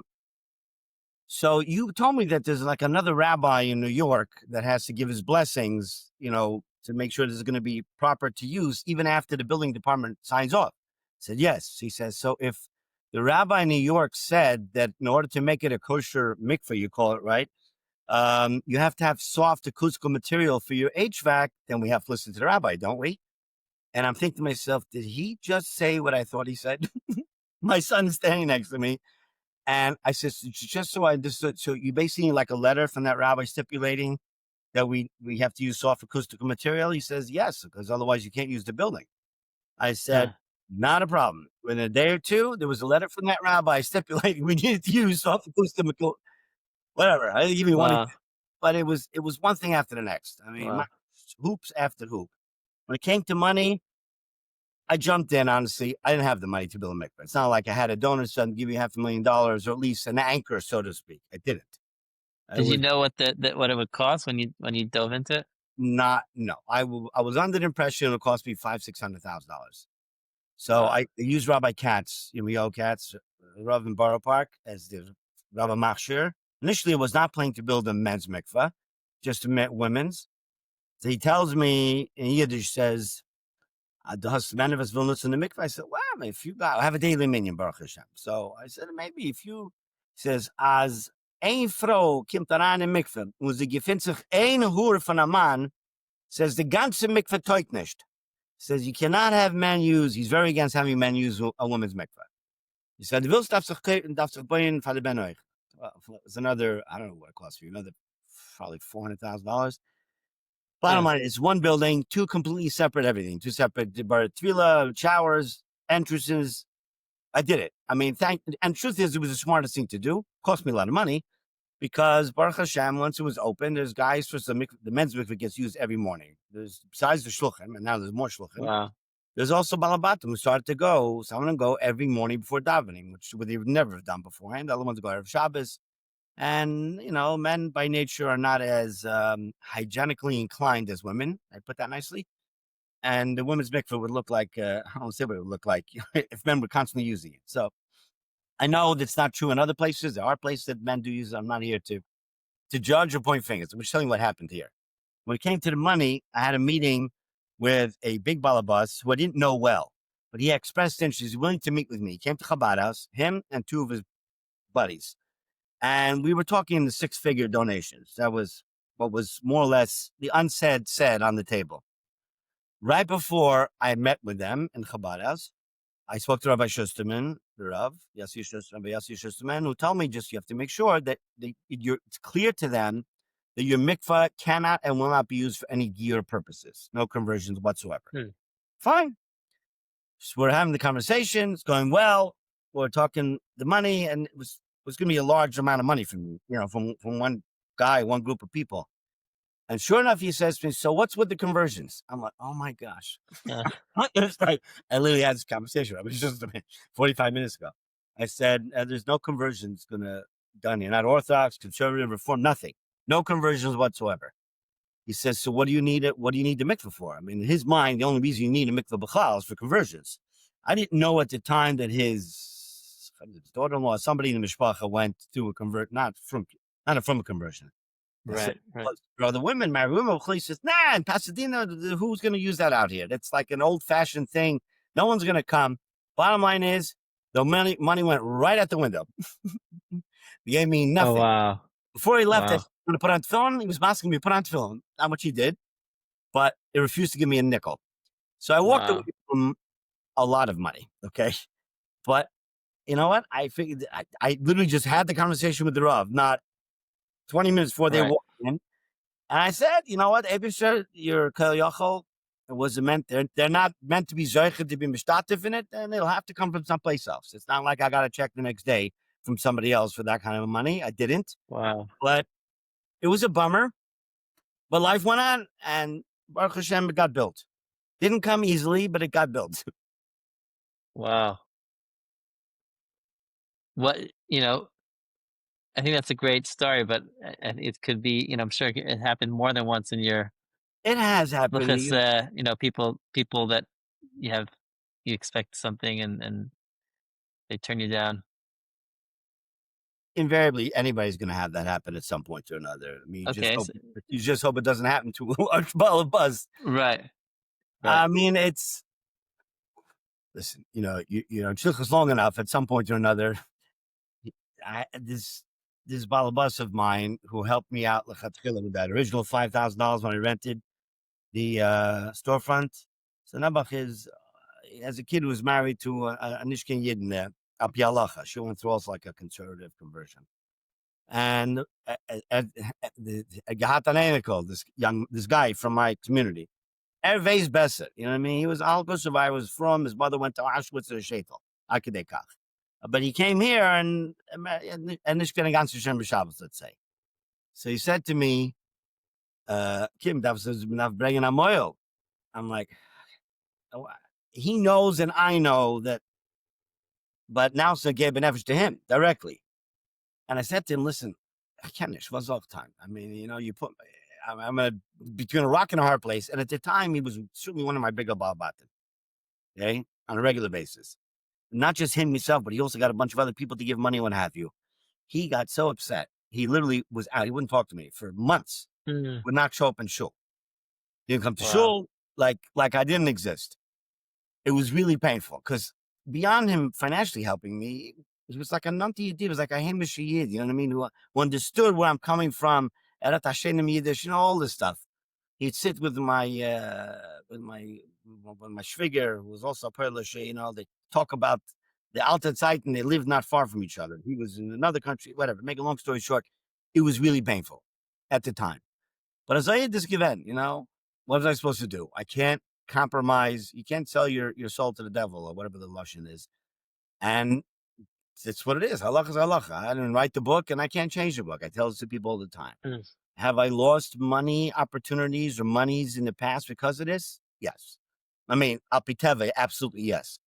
"So you told me that there's like another rabbi in New York that has to give his blessings, to make sure this is going to be proper to use even after the building department signs off." I said, "Yes." He says, "So if the rabbi in New York said that in order to make it a kosher mikveh, you call it, right? You have to have soft acoustical material for your HVAC, then we have to listen to the rabbi, don't we?" And I'm thinking to myself, did he just say what I thought he said? My son's standing next to me. And I said, "Just so I understood, so you basically need like a letter from that rabbi stipulating that we have to use soft acoustical material?" He says, "Yes, because otherwise you can't use the building." I said, "Not a problem." Within a day or two, there was a letter from that rabbi stipulating we needed to use soft acoustical, whatever. I didn't give me one, Wow. but it was one thing after the next. I mean, Wow. hoops after hoop. When it came to money, I jumped in, honestly. I didn't have the money to build a mikveh. It's not like I had a donor son give me $500,000 or at least an anchor, so to speak. I didn't. I Did you was know what it would cost when you dove into it? no. I was under the impression it would cost me $500,000-600,000. So Wow. I used Rabbi Katz, Katz, Rav in Borough Park, as the Rabbi Machshir. Initially, I was not planning to build a men's mikveh, just a women's. So he tells me in Yiddish, says, "The husband of us will listen to mikveh." I said, "Well, if you got, I have a daily minion, Baruch Hashem." So I said, "Maybe if you," he says, "As ein Frau kimt daran in mikveh, und sie gefindt sich ein Hure von a Mann," says, "the ganze mikveh teugt nicht." Says, "You cannot have men use," he's very against having men use a woman's mikveh. He said, "The Wills darf sich bauen for the Ben euch." Well, it's another, I don't know what it costs for you, another probably $400,000. Bottom Yeah. line, it's one building, two completely separate everything, two separate bar tefillah, showers, entrances. I did it. I mean, and truth is, it was the smartest thing to do. Cost me a lot of money because Baruch Hashem, once it was open, there's guys for the men's mikveh gets used every morning. There's besides the shluchim, and now there's more shluchim. Wow. There's also balabatim who started to go. Some of them go every morning before davening, which they would never have done beforehand. The other ones go Erev Shabbos. And, men by nature are not as hygienically inclined as women. I put that nicely. And the women's mikveh would look like, I don't say what it would look like if men were constantly using it. So I know that's not true in other places. There are places that men do use it. I'm not here to judge or point fingers. I'm just telling you what happened here. When it came to the money, I had a meeting with a big balabas who I didn't know well, but he expressed interest. He's willing to meet with me. He came to Chabad House, him and two of his buddies. And we were talking the 6-figure donations. That was what was more or less the unsaid said on the table. Right before I met with them in Chabad House, I spoke to Rabbi Schusterman, the Rav, Rabbi Yossi Schusterman, who told me just you have to make sure that it's clear to them that your mikvah cannot and will not be used for any gear purposes, no conversions whatsoever. Fine. So we're having the conversation. It's going well. We're talking the money, and it was going to be a large amount of money from from one guy, one group of people. And sure enough, he says to me, "So what's with the conversions?" I'm like, "Oh my gosh!" It's like I literally had this conversation. I was just 45 minutes ago. I said, "There's no conversions done. You're not Orthodox, conservative, Reform, nothing. No conversions whatsoever." He says, "So what do you need it? What do you need the mikvah for?" I mean, in his mind, the only reason you need a mikvah b'chlal is for conversions. I didn't know at the time that his daughter-in-law, somebody in the mishpacha, went to a convert, not from a conversion. Right. The women marry women. He says, "Nah, in Pasadena, who's going to use that out here? That's like an old-fashioned thing. No one's going to come." Bottom line is, the money went right out the window. He gave me Oh, nothing. wow. Before he left, I Wow. was going to put on tefillin. He was asking me to put on tefillin, how much he did, but he refused to give me a nickel. So I walked away Wow. from a lot of money. Okay, but you know what? I figured I literally just had the conversation with the Rav, not 20 minutes before they Right. walked in. And I said, you know what, Ebisher, your Kol Yochel, they're not meant to be Zoichet to be Mishtatif in it, and they'll have to come from someplace else. It's not like I got a check the next day from somebody else for that kind of money. I didn't, Wow. but it was a bummer. But life went on, and Baruch Hashem, it got built. Didn't come easily, but it got built. Wow. What, I think that's a great story, but it could be, I'm sure it happened more than once in your It has happened. shlichus, people that you have, you expect something and they turn you down. Invariably, anybody's going to have that happen at some point or another. I mean, Okay. you just hope it doesn't happen to a large ball of buzz. Right. Right. I mean, listen, shlichus long enough. At some point or another, this balabas of mine who helped me out with that original $5,000 when I rented the storefront. So Nabach is, as a kid, who was married to a Nishkin Yidden there, Al Pi Halacha. She went through also like a conservative conversion. And this guy from my community, Ervez Besser, you know what I mean? He was Holocaust survivor, was from, his mother went to Auschwitz or Shetel, Akadekach. But he came here and Nishkin Gansu Shem B'Shabbos, let's say. So he said to me, Kim, that was bringing a oil. I'm like, oh, he knows and I know that, but now it's a gave an to him directly. And I said to him, listen, I can't was all the time. I mean, I'm between a rock and a hard place. And at the time, he was certainly one of my bigger balbatim, okay, on a regular basis. Not just him himself, but he also got a bunch of other people to give money, what have you. He got so upset. He literally was out. He wouldn't talk to me for months. Mm. Would not show up in shul. He didn't come to Wow. shul like I didn't exist. It was really painful because beyond him financially helping me, it was like a nunti yid. It was like a hamish yid, you know what I mean? Who understood where I'm coming from, erat hashenim yiddish, all this stuff. He'd sit with my shviger, who was also a Polish, they talk about the Alta Zeit, and they lived not far from each other. He was in another country, whatever. Make a long story short, it was really painful at the time. But as I had this given, what was I supposed to do? I can't compromise. You can't sell your soul to the devil or whatever the Lashon is. And it's what it is. Halacha is halacha. I didn't write the book and I can't change the book. I tell it to people all the time. Mm. Have I lost money, opportunities, or monies in the past because of this? Yes. I mean, Apiteve, absolutely yes.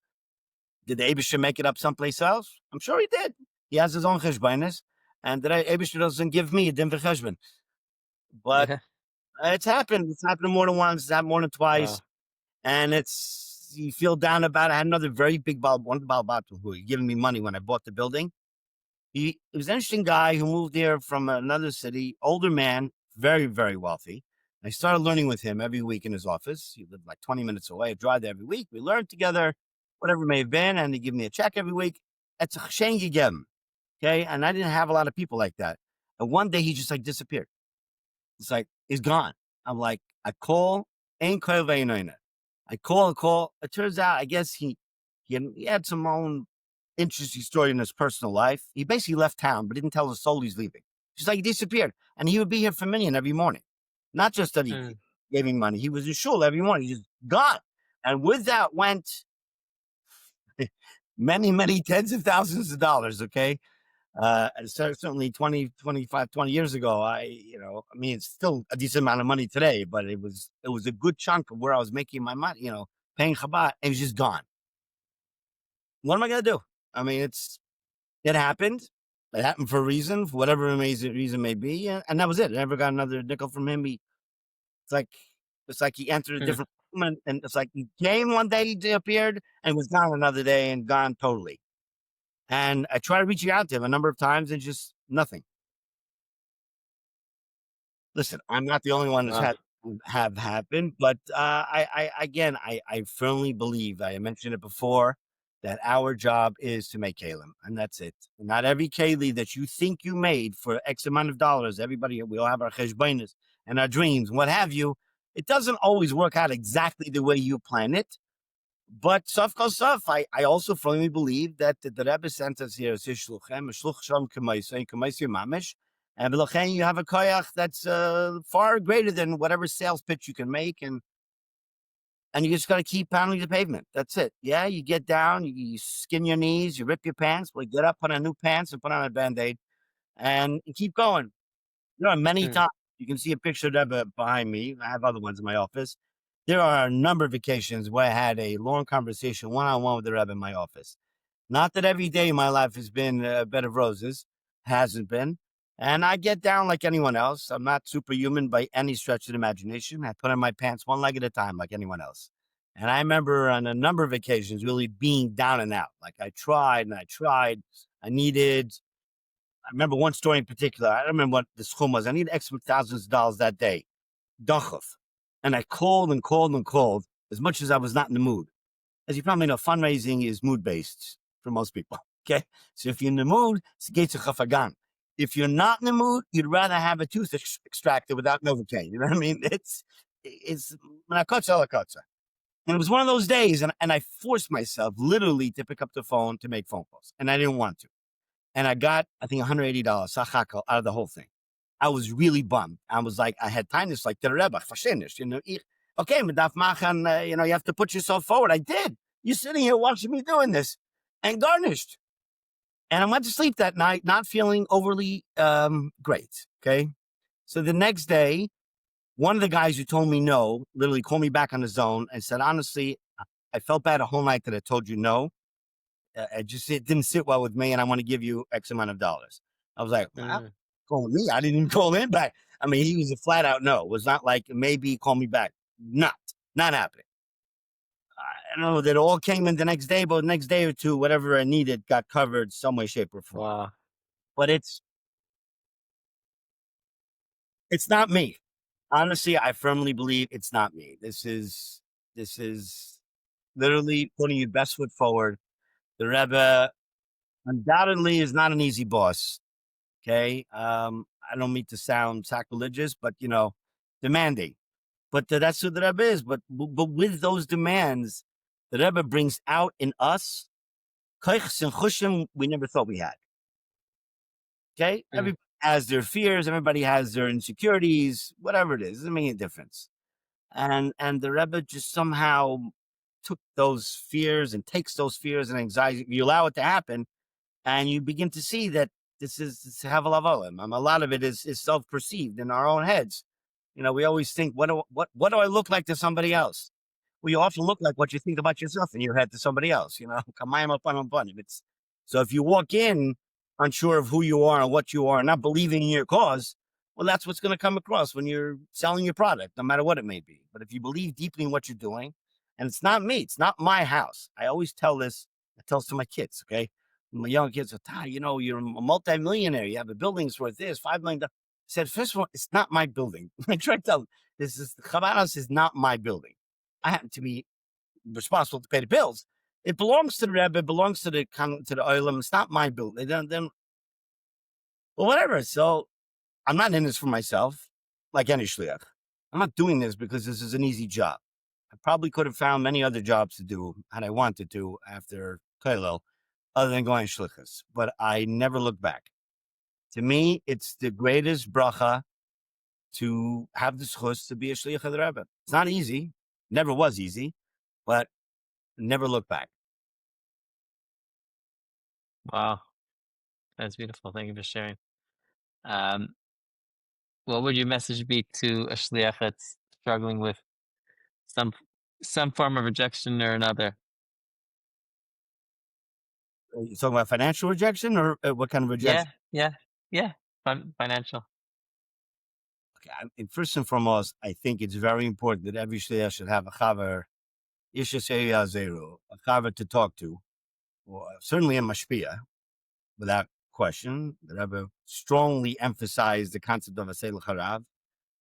Did the Abisha make it up someplace else? I'm sure he did. He has his own cheshbainis, and the Abisha doesn't give me a dim cheshbon. But Yeah. it's happened. It's happened more than once. It's happened more than twice. Wow. And you feel down about it. I had another very big one Balbat who giving me money when I bought the building. He was an interesting guy who moved there from another city, older man, very, very wealthy. I started learning with him every week in his office. He lived like 20 minutes away. I drive there every week. We learned together, whatever it may have been, and he give me a check every week. It's a shame you give him. Okay. And I didn't have a lot of people like that. And one day he just like disappeared. It's like, he's gone. I'm like, I call, ain't call. I call. It turns out, I guess he He had some own interesting story in his personal life. He basically left town, but didn't tell his soul he's leaving. Just like he disappeared. And he would be here for minyan every morning. Not just that he Mm, gave me money. He was in shul every morning. He's just gone. And with that went many, many tens of thousands of dollars. Okay. Certainly 20, 25, 20 years ago, I mean, it's still a decent amount of money today, but it was a good chunk of where I was making my money, paying Chabad, and it was just gone. What am I going to do? I mean, it happened. It happened for a reason, for whatever amazing reason may be. And that was it. I never got another nickel from him. It's like, he entered a mm, different room, and it's like he came one day, he appeared, and was gone another day and gone totally. And I tried reaching out to him a number of times and just nothing. Listen, I'm not the only one that's wow. had have happened, but I firmly believe, I mentioned it before, that our job is to make kalim, and that's it. Not every keli that you think you made for X amount of dollars. Everybody, we all have our cheshbonos and our dreams and what have you. It doesn't always work out exactly the way you plan it. But saf kol saf, I also firmly believe that the Rebbe sent us here as his shluchim, shluchim k'maisei mamish, and b'lachen you have a koyach that's far greater than whatever sales pitch you can make, and you just got to keep pounding the pavement. That's it. Yeah, you get down, you skin your knees, you rip your pants, well, get up, put on new pants, and put on a band-aid, and keep going. Many Mm, times you can see a picture of Rebbe behind me. I have other ones in my office. There are a number of occasions where I had a long conversation one-on-one with the Rebbe in my office. Not that every day in my life has been a bed of roses, hasn't been. And I get down like anyone else. I'm not superhuman by any stretch of the imagination. I put on my pants one leg at a time like anyone else. And I remember on a number of occasions really being down and out. Like I tried and I tried. I remember one story in particular. I don't remember what the schum was. I needed extra thousands of dollars that day. Dachov. And I called and called and called as much as I was not in the mood. As you probably know, fundraising is mood based for most people. Okay. So if you're in the mood, it's gates of chafagan. If you're not in the mood, you'd rather have a tooth extracted without Novocaine. You know what I mean? It's menakotza alakotza. And it was one of those days, and I forced myself literally to pick up the phone to make phone calls. And I didn't want to. And I got, I think, $180 sachako out of the whole thing. I was really bummed. I was like, I had time. It's like the Rebbe, okay, Medaf Machan, you have to put yourself forward. I did. You're sitting here watching me doing this and garnished. And I went to sleep that night, not feeling overly great. Okay. So the next day, one of the guys who told me no literally called me back on the zone and said, honestly, I felt bad a whole night that I told you no. It didn't sit well with me, and I want to give you X amount of dollars. I was like, wow, mm, calling me. I didn't even call him back. I mean, he was a flat out no. It was not like maybe call me back. Not happening. I don't know that all came in the next day, but the next day or two, whatever I needed got covered some way, shape, or form. wow. But it's not me. Honestly, I firmly believe it's not me. This is literally putting your best foot forward. The Rebbe undoubtedly is not an easy boss. Okay. I don't mean to sound sacrilegious, but demanding. But that's who the Rebbe is. But with those demands, the Rebbe brings out in us koichs and chushim we never thought we had. Okay. Mm, Everybody has their fears. Everybody has their insecurities. Whatever it is, doesn't make a difference. And the Rebbe just somehow took those fears and takes those fears and anxiety. You allow it to happen, and you begin to see that this is havalavolim. A lot of it is self-perceived in our own heads. We always think, what do I look like to somebody else? Well, you often look like what you think about yourself in your head to somebody else. Kamayim upon. So if you walk in unsure of who you are and what you are, not believing in your cause, well, that's what's going to come across when you're selling your product, no matter what it may be. But if you believe deeply in what you're doing, and it's not me, it's not my house. I always tell this. I tell this to my kids. Okay, my young kids are, Ty, you're a multimillionaire. You have a building's worth this, $5 million. I said, first of all, it's not my building. I try to tell them, the Chabad house is not my building. I happen to be responsible to pay the bills. It belongs to the Rebbe. It belongs to the Olam. It's not my building. Well, whatever. So I'm not in this for myself, like any shliach. I'm not doing this because this is an easy job. probably could have found many other jobs to do had I wanted to after Kollel, other than going shlichus. But I never looked back. To me, it's the greatest bracha to have the shlichus to be a shliach of the Rebbe. It's not easy. Never was easy, but never look back. Wow, that's beautiful. Thank you for sharing. Um, what would your message be to a shliach that's struggling with some some form of rejection or another? You talking about financial rejection or what kind of Yeah, rejection? yeah, yeah. Financial. Okay, first and foremost, I think it's very important that every shliach should have a chaver, Yishasei Yazeru, a chaver to talk to, or certainly a mashpia, without question. The Rebbe strongly emphasized the concept of Aseh L'Charav.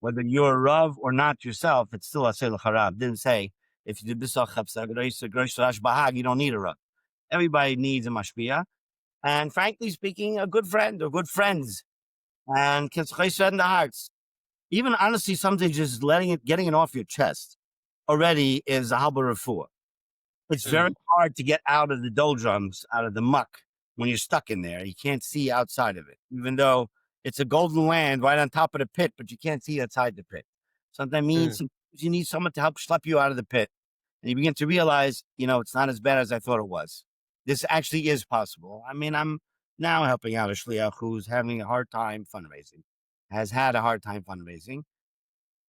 Whether you're a Rav or not yourself, it's still Aseh L'Charav. Didn't say, if you do Bisach Chapsa, Grosh Rash Bahag, you don't need a Rav. Everybody needs a mashpia. And frankly speaking, a good friend or good friends. And Kitzchai in the hearts. Even honestly, something just getting it off your chest already is a halba refuah. It's very Mm, hard to get out of the doldrums, out of the muck when you're stuck in there. You can't see outside of it, even though it's a golden land right on top of the pit, but you can't see outside the pit. So that means mm, sometimes you need someone to help schlep you out of the pit. And you begin to realize, it's not as bad as I thought it was. This actually is possible. I mean, I'm now helping out a shliach who's having a hard time fundraising, has had a hard time fundraising,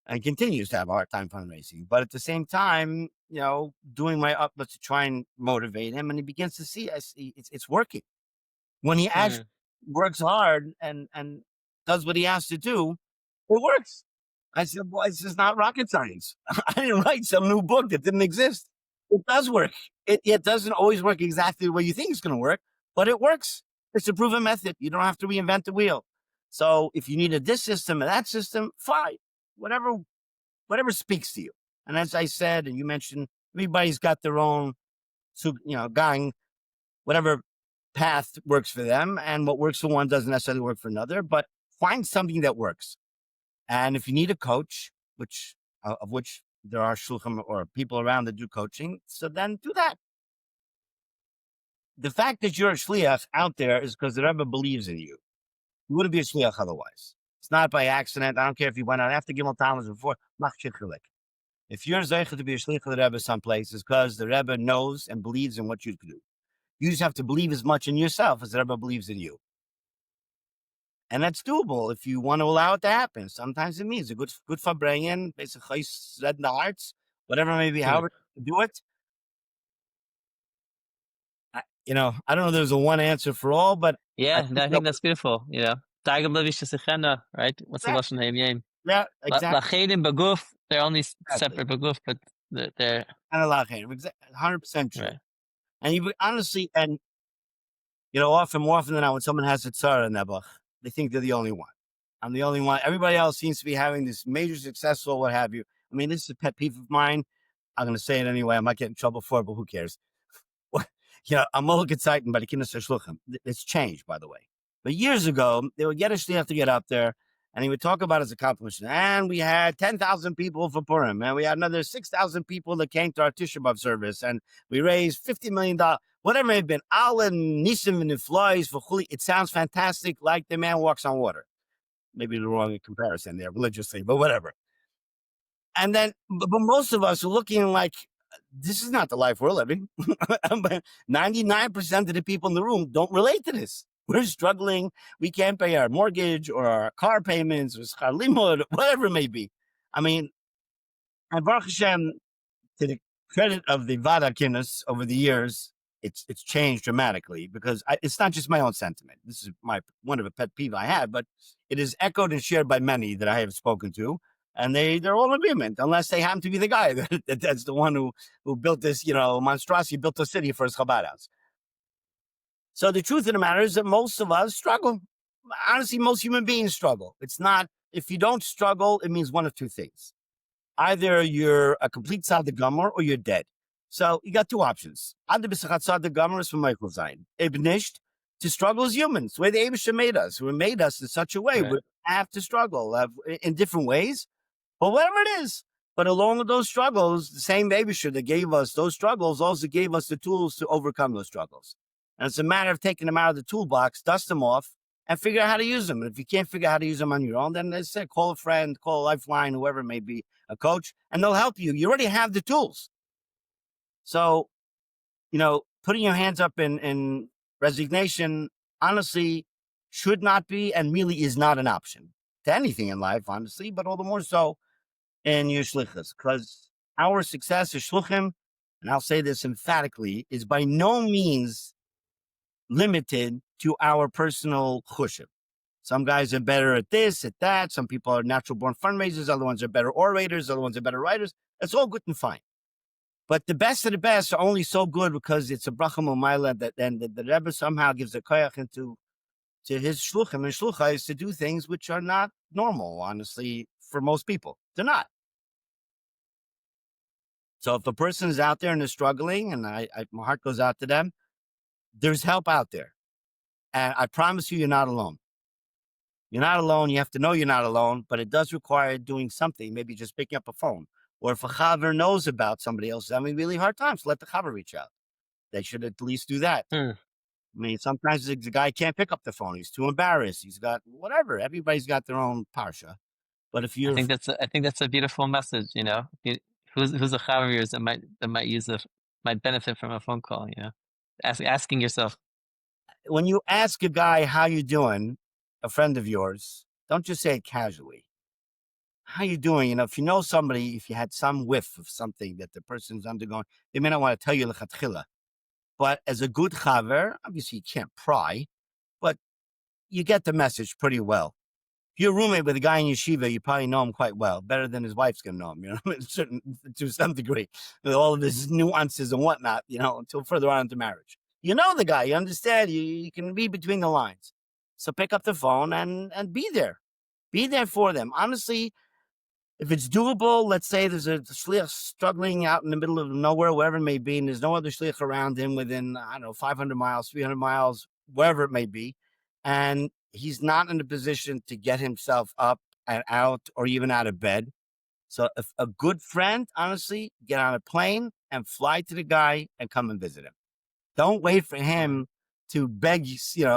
and continues to have a hard time fundraising. But at the same time, doing my utmost to try and motivate him, and he begins to see it's working. When he actually mm, works hard and does what he has to do, it works. I said, "Boy, it's just not rocket science. I didn't write some new book that didn't exist. It does work. It doesn't always work exactly the way you think it's going to work, but it works. It's a proven method. You don't have to reinvent the wheel. So if you needed this system and that system, fine. Whatever speaks to you. And as I said, and you mentioned, everybody's got their own, gang, whatever path works for them. And what works for one doesn't necessarily work for another, but find something that works. And if you need a coach, of which there are shluchim or people around that do coaching, so then do that. The fact that you're a shliach out there is because the Rebbe believes in you. You wouldn't be a shliach otherwise. It's not by accident. I don't care if you went out after Gimel Tammuz before. Mach shikhrlik. If you're zeicha to be a shliach of the Rebbe someplace, it's because the Rebbe knows and believes in what you do. You just have to believe as much in yourself as the Rebbe believes in you. And that's doable if you want to allow it to happen. Sometimes it means a good farbrengen, basically red in the hearts, whatever it may be, mm. however you do it. I don't know if there's a one answer for all, but I Yeah, think I think that's beautiful. Daigam levi shesechena, right? What's the lashon hayim? yeah, exactly. Lachedim baguf, they're only Exactly. separate baguf, but they're 100% true. right. And you honestly, and often more often than not, when someone has a tzara in their book, they think they're the only one. I'm the only one. Everybody else seems to be having this major successful, what have you. I mean, this is a pet peeve of mine. I'm going to say it anyway. I might get in trouble for it, but who cares? I'm Molech Gezeiten by the Kinder Shluchim. It's changed, by the way. But years ago, they would get a shliach to get up there, and he would talk about his accomplishment. And we had 10,000 people for Purim, and we had another 6,000 people that came to our Tisha B'Av service, and we raised $50 million. Whatever it may have been, Alan Nisim and the flies for Chuli. It sounds fantastic, like the man walks on water. Maybe the wrong comparison there religiously, but whatever. And then, but most of us are looking like, this is not the life we're living. But 99% of the people in the room don't relate to this. We're struggling. We can't pay our mortgage or our car payments or schar limud, whatever it may be. I mean, and Baruch Hashem, to the credit of the Vada Kinnis over the years, it's changed dramatically because it's not just my own sentiment. This is one of a pet peeve I have, but it is echoed and shared by many that I have spoken to. And they're all in agreement, unless they happen to be the guy that's the one who built this, monstrosity, built a city for his Chabad house. So the truth of the matter is that most of us struggle. Honestly, most human beings struggle. It's not, if you don't struggle, it means one of two things. Either you're a complete tzaddik gomer or you're dead. So you got two options. Ade b'sachat tzaddik gomer is from Michael Zayn. Ibnisht, to struggle as humans, the way the Abisha made us. Who made us in such a way, Right. we have to struggle in different ways. But whatever it is, But along with those struggles, the same Abisher that gave us those struggles also gave us the tools to overcome those struggles. And it's a matter of taking them out of the toolbox, dust them off, and figure out how to use them. And if you can't figure out how to use them on your own, then as I said, call a friend, call a lifeline, whoever it may be, a coach, and they'll help you. You already have the tools. So, putting your hands up in resignation, honestly, should not be and really is not an option to anything in life, honestly, but all the more so in your shlichus, because our success as shluchim, and I'll say this emphatically, is by no means limited to our personal chushim. Some guys are better at this, at that. Some people are natural born fundraisers. Other ones are better orators. Other ones are better writers. It's all good and fine. But the best of the best are only so good because it's a bracha u'mayla that then the Rebbe somehow gives a koyach to his shluchim and shluchais to do things which are not normal, honestly, for most people. They're not. So if a person is out there and is struggling, and my heart goes out to them, there's help out there. And I promise you, you're not alone. You're not alone. You have to know you're not alone, but it does require doing something, maybe just picking up a phone. Or if a chaver knows about somebody else having really hard times, let the chaver reach out. They should at least do that. I mean, sometimes the guy can't pick up the phone. He's too embarrassed. He's got whatever. Everybody's got their own parsha. But if you're, I think that's a beautiful message. Who's a chaver of yours that might benefit from a phone call. Asking yourself. when you ask a guy how you doing, a friend of yours, don't just say it casually. How you doing? If you know somebody, if you had some whiff of something that the person's undergoing, they may not want to tell you lechatchila. But as a good chaver, obviously you can't pry, but you get the message pretty well. If you're a roommate with a guy in yeshiva, you probably know him quite well, better than his wife's going to know him, to some degree, with all of his nuances and whatnot, until further on into marriage. You know the guy, you understand, you can read between the lines. So pick up the phone and be there. Be there for them. Honestly, if it's doable, let's say there's a shliach struggling out in the middle of nowhere, wherever it may be, and there's no other shliach around him within, 500 miles, 300 miles, wherever it may be, and he's not in a position to get himself up and out or even out of bed. So if a good friend, honestly, get on a plane and fly to the guy and come and visit him. Don't wait for him to beg,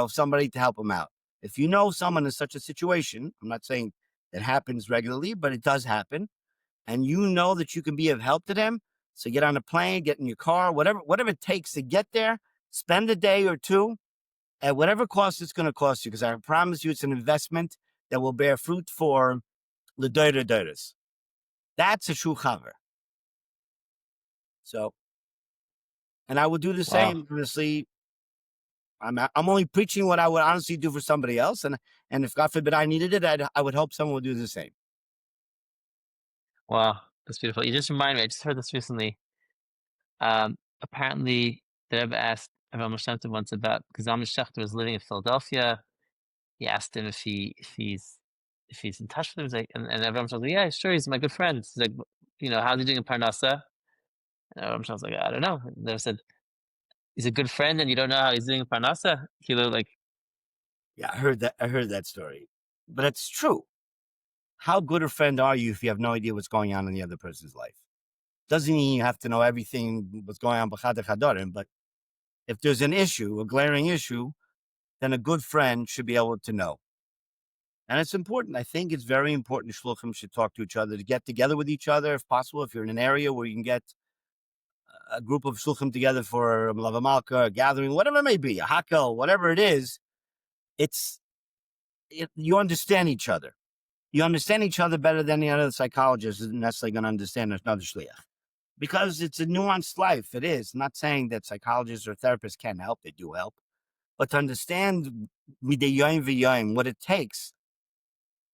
somebody to help him out. If you know someone in such a situation, I'm not saying it happens regularly, but it does happen, and you know that you can be of help to them. So get on a plane, get in your car, whatever it takes to get there, spend a day or two at whatever cost it's going to cost you, because I promise you it's an investment that will bear fruit for the doiras. That's a true chaver. So, and I would do the same, honestly. I'm only preaching what I would honestly do for somebody else, and if God forbid I needed it, I would hope someone would do the same. Wow, that's beautiful. You just remind me. I just heard this recently. Apparently, the Rebbe asked Rabbi Chaim Hanoka once about, because Amish Schechter was living in Philadelphia. He asked him if he's in touch with him. He's like, and Rabbi Chaim was like, yeah, sure, he's my good friend. He's like, how's he doing in Parnassa? And Rabbi Chaim was like, I don't know. And they said, he's a good friend, and you don't know how he's doing in Parnassa? He looked like, yeah, I heard that story, but it's true. How good a friend are you if you have no idea what's going on in the other person's life? Doesn't mean you have to know everything what's going on b'chadar chadorim, but if there's an issue, a glaring issue, then a good friend should be able to know. And it's important. I think it's very important. Shluchim should talk to each other, to get together with each other, if possible. If you're in an area where you can get a group of shluchim together for a lavamalka, a gathering, whatever it may be, a hakel, whatever it is, you understand each other. You understand each other better than any other psychologist isn't necessarily going to understand another shliach. Because it's a nuanced life. It is. I'm not saying that psychologists or therapists can't help. They do help. But to understand midayim v'yayim, what it takes,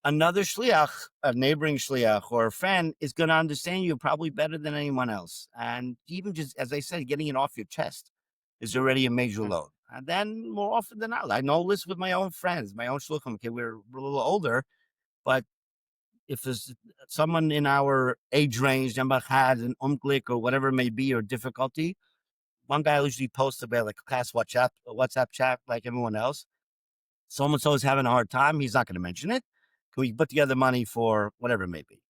another shliach, a neighboring shliach or a friend is going to understand you probably better than anyone else. And even just, as I said, getting it off your chest is already a major load. And then more often than not, I know this with my own friends, my own shluchim. Okay, we're a little older, but if there's someone in our age range that has an umklik or whatever it may be, or difficulty, one guy usually posts about like a class WhatsApp chat like everyone else. So-and-so is having a hard time. He's not going to mention it. Can we put together money for whatever it may be?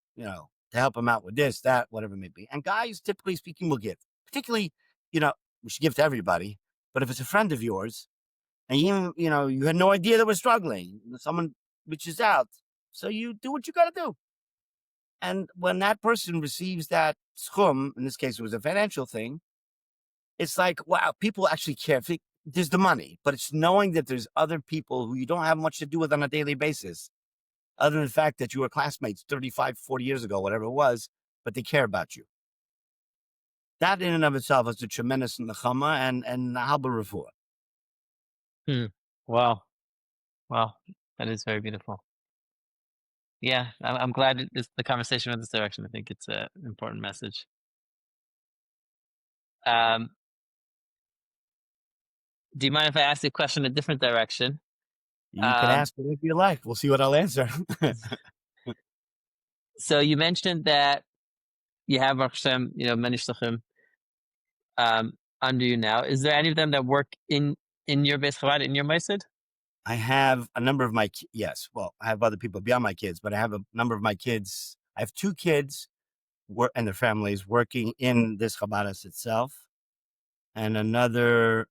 to help them out with this, that, whatever it may be. And guys, typically speaking, will give. Particularly, we should give to everybody. But if it's a friend of yours and you had no idea they were struggling, someone reaches out. So you do what you got to do. And when that person receives that schum, in this case, it was a financial thing, it's like, wow, people actually care. There's the money, but it's knowing that there's other people who you don't have much to do with on a daily basis, other than the fact that you were classmates 35, 40 years ago, whatever it was, but they care about you. That in and of itself is a tremendous nechama and halba refuah. Wow. Wow. That is very beautiful. Yeah, I'm glad the conversation went this direction. I think it's an important message. Um, do you mind if I ask you a question in a different direction? You can ask it if you like. We'll see what I'll answer. So you mentioned that you have Baruch Hashem, many shluchim under you now. Is there any of them that work in your Beis Chabad, in your Meisid? I have a number of yes. Well, I have other people beyond my kids, but I have a number of my kids. I have 2 kids and their families working in this Chabad itself, and another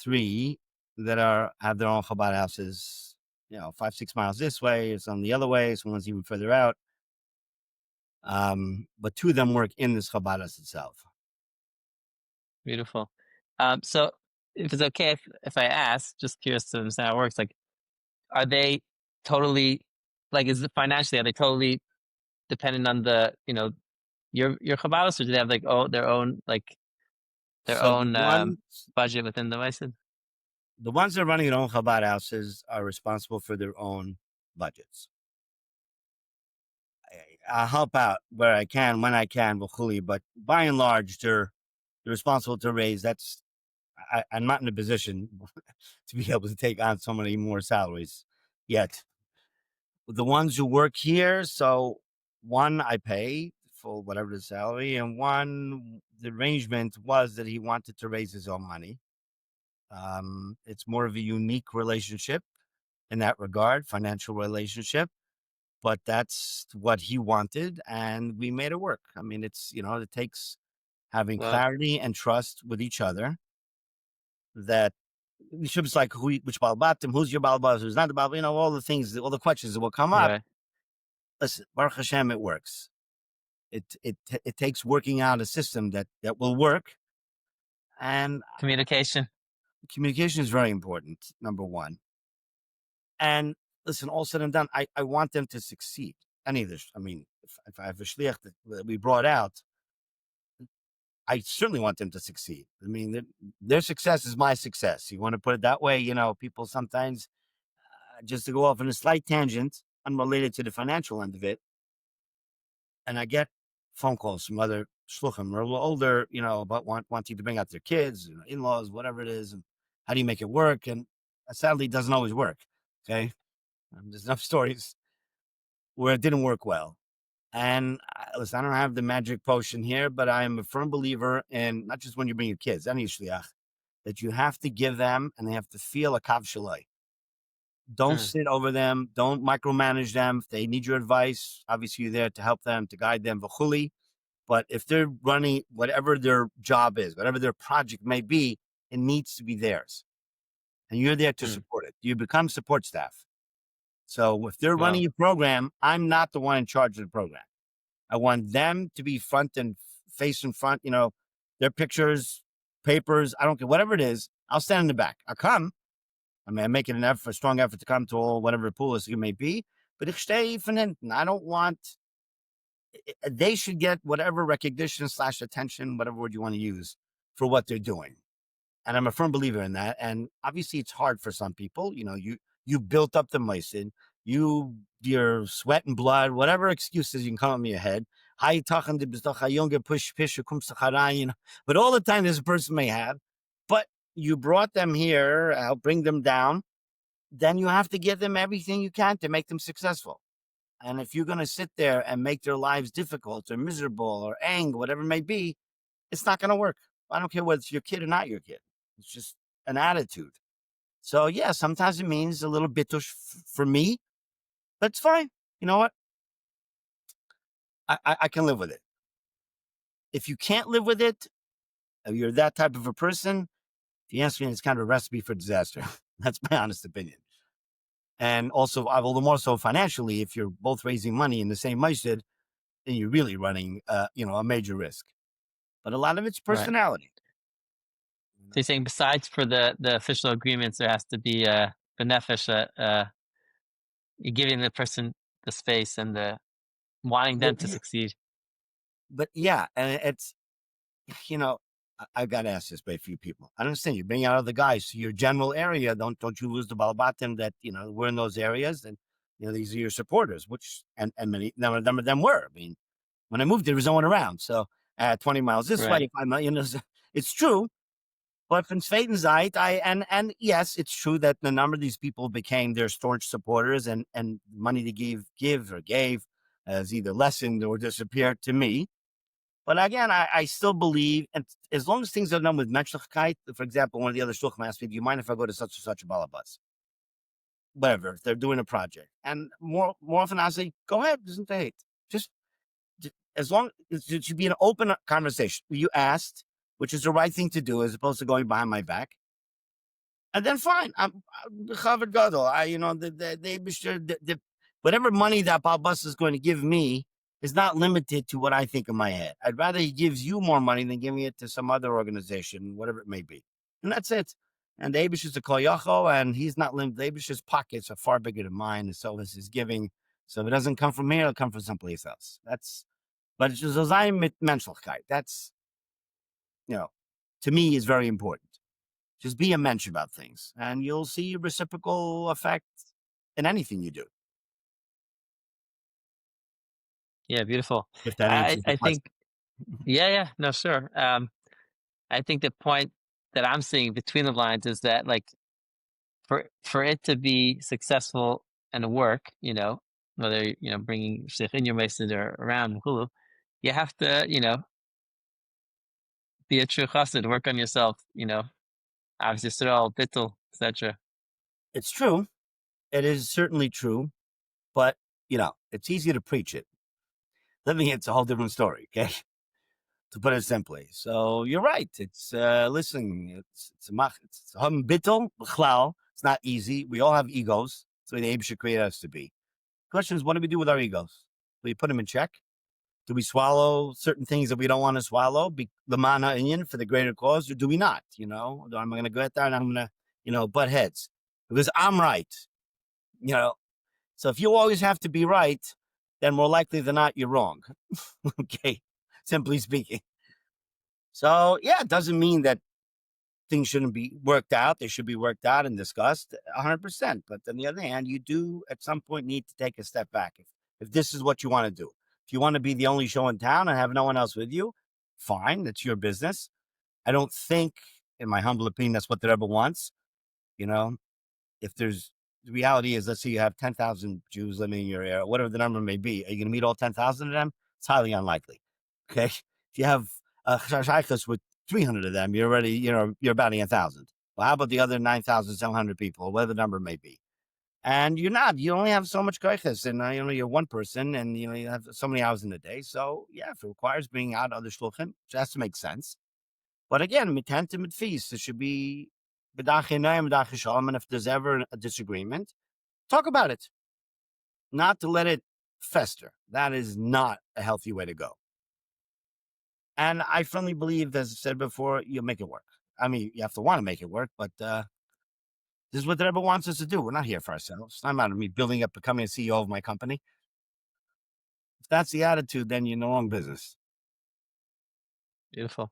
3 that have their own Chabad houses, 5, 6 miles this way. It's on the other way. Someone's even further out. But 2 of them work in this Chabad itself. Beautiful. So if it's okay if I ask, just curious to understand how it works, like, are they totally, like, is it financially, are they totally dependent on your Chabad, or do they have like their own So budget within the Meisid? the ones that are running their own Chabad houses are responsible for their own budgets. I'll help out where I can, when I can, but by and large, they're responsible to raise. I'm not in a position to be able to take on so many more salaries yet. The ones who work here, so one I pay for whatever the salary, and one, the arrangement was that he wanted to raise his own money. It's more of a unique relationship in that regard, financial relationship, but that's what he wanted, and we made it work. I mean, it takes having clarity and trust with each other. That it's like which balbatim, who's your balbas, who's not the balbas, all the things, all the questions that will come up. Right. Listen, Baruch Hashem, it works. It takes working out a system that will work, and Communication is very important. Number one, and listen, all said and done, I want them to succeed. Any of this, I mean, if I have a shliach that we brought out, I certainly want them to succeed. I mean, their success is my success. You want to put it that way? People sometimes, just to go off on a slight tangent, unrelated to the financial end of it, and I get phone calls from other shluchim or a little older, about wanting to bring out their kids, in-laws, whatever it is, and how do you make it work? And sadly, it doesn't always work. Okay, there's enough stories where it didn't work well. And listen, I don't have the magic potion here, but I am a firm believer in, not just when you bring your kids, any shliach, that you have to give them and they have to feel a kav shalai. Don't sit over them. Don't micromanage them. If they need your advice, obviously you're there to help them, to guide them, v'chuli. But if they're running whatever their job is, whatever their project may be, it needs to be theirs. And you're there to support it. You become support staff. So if they're running your program, I'm not the one in charge of the program. I want them to be front and face in front, their pictures, papers, I don't care, whatever it is, I'll stand in the back. I'll come. I mean, I'm making a strong effort to come to all whatever pool it may be, but I don't want, they should get whatever recognition / attention, whatever word you want to use, for what they're doing. And I'm a firm believer in that. And obviously it's hard for some people. You built up the meisid, your sweat and blood, whatever excuses you can come up in your head. But all the time this person may have, but you brought them here, help bring them down, then you have to give them everything you can to make them successful. And if you're going to sit there and make their lives difficult or miserable or angry, whatever it may be, it's not going to work. I don't care whether it's your kid or not your kid. It's just an attitude. So yeah, sometimes it means a little bitush for me, but it's fine. You know what? I can live with it. If you can't live with it, if you're that type of a person, the answer is kind of a recipe for disaster. That's my honest opinion. And also, all the more so financially, if you're both raising money in the same masjid, then you're really running, a major risk. But a lot of it's Right. personality. So you're saying besides for the official agreements, there has to be a benefit, you're giving the person the space and the wanting But them to yeah, succeed. but yeah, and it's you know, I've got to ask this by a few people. I understand you bring out other guys to your general area. Don't you lose the balabatim that we're in those areas, and these are your supporters, which and many number of them were. I mean, when I moved there was no one around, so 20 miles this way, Right. 5 miles, it's true. But from Zweitenzeit, and yes, it's true that the number of these people became their staunch supporters, and money to give or gave has either lessened or disappeared to me. But again, I still believe, and as long as things are done with menschlichkeit, for example, one of the other shluchim asked me, "Do you mind if I go to such and such a balabas?" Whatever, if they're doing a project, and more often I say, "Go ahead, isn't the hate." Just as long it should be an open conversation. You asked, which is the right thing to do, as opposed to going behind my back. And then fine, I'm the Chavad Gadol. The whatever money that Balbus is going to give me is not limited to what I think in my head. I'd rather he gives you more money than giving it to some other organization, whatever it may be. And that's it. And the Abish is a Kol Yacho, and he's not limited. The Abish's pockets are far bigger than mine, and so is his giving. So if it doesn't come from here, it'll come from someplace else. But it's just mit Menschlichkeit. That's, to me, is very important. Just be a mensch about things, and you'll see reciprocal effect in anything you do. Yeah, beautiful. If that I answers the I question. think yeah, no, sure. I think the point that I'm seeing between the lines is that like for it to be successful and work, whether bringing shlich in your message or around hulu, you have to be a true chassid, work on yourself. Obviously, Yisrael, bittul, etc. It's true. It is certainly true, but it's easy to preach it. Living it's a whole different story. Okay, to put it simply. So you're right. It's listen. It's bittul b'chlal. It's not easy. We all have egos. That's the way the Abe should create us to be. Question is, what do we do with our egos? Do we put them in check? Do we swallow certain things that we don't want to swallow? The mana Indian for the greater cause, or do we not? Or am I going to go out there and I'm going to, butt heads because I'm right? You know, so if you always have to be right, then more likely than not, you're wrong. Okay, simply speaking. So yeah, it doesn't mean that things shouldn't be worked out. They should be worked out and discussed 100%. But on the other hand, you do at some point need to take a step back. If this is what you want to do, if you want to be the only show in town and have no one else with you, fine, that's your business. I don't think, in my humble opinion, that's what the Rebbe wants. If there's the reality is, let's say you have 10,000 Jews living in your area, whatever the number may be, are you going to meet all 10,000 of them? It's highly unlikely. Okay. If you have a shlichus with 300 of them, you're already, you're batting 1,000. Well, how about the other 9,700 people, whatever the number may be? And you only have so much koiches, and you're one person, and you have so many hours in the day. So yeah, if it requires bringing out other shluchim, it has to make sense. But again, mitent and feast, it should be b'dach einayim, b'dach shalom, and if there's ever a disagreement, talk about it, not to let it fester. That is not a healthy way to go. And I firmly believe, as I said before, you'll make it work. I mean, you have to want to make it work, but this is what the Rebbe wants us to do. We're not here for ourselves. I'm not me building up, becoming a CEO of my company. If that's the attitude, then you're in the wrong business. Beautiful.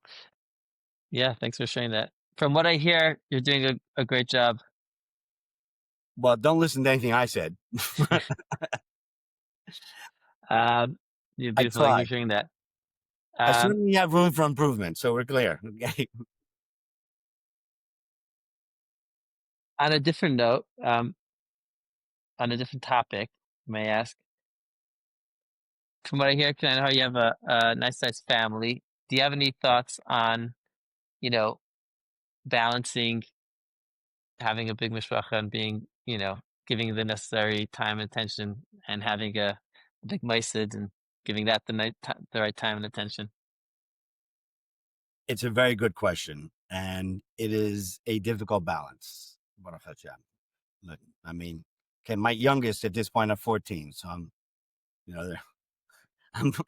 Yeah, thanks for sharing that. From what I hear, you're doing a great job. Well, don't listen to anything I said. You're I beautiful. Thank you tried. for sharing that. I Um, certainly have room for improvement, so we're clear. Okay. on a different note, on a different topic, may I ask? From what I hear, 'cause I know you have a nice sized family. Do you have any thoughts on, you know, balancing having a big mishpacha and being, giving the necessary time and attention and having a big maisid and giving that the right time and attention? It's a very good question, and it is a difficult balance. Baruch Hashem. Look, I mean, okay, my youngest at this point are 14, so I'm, you know,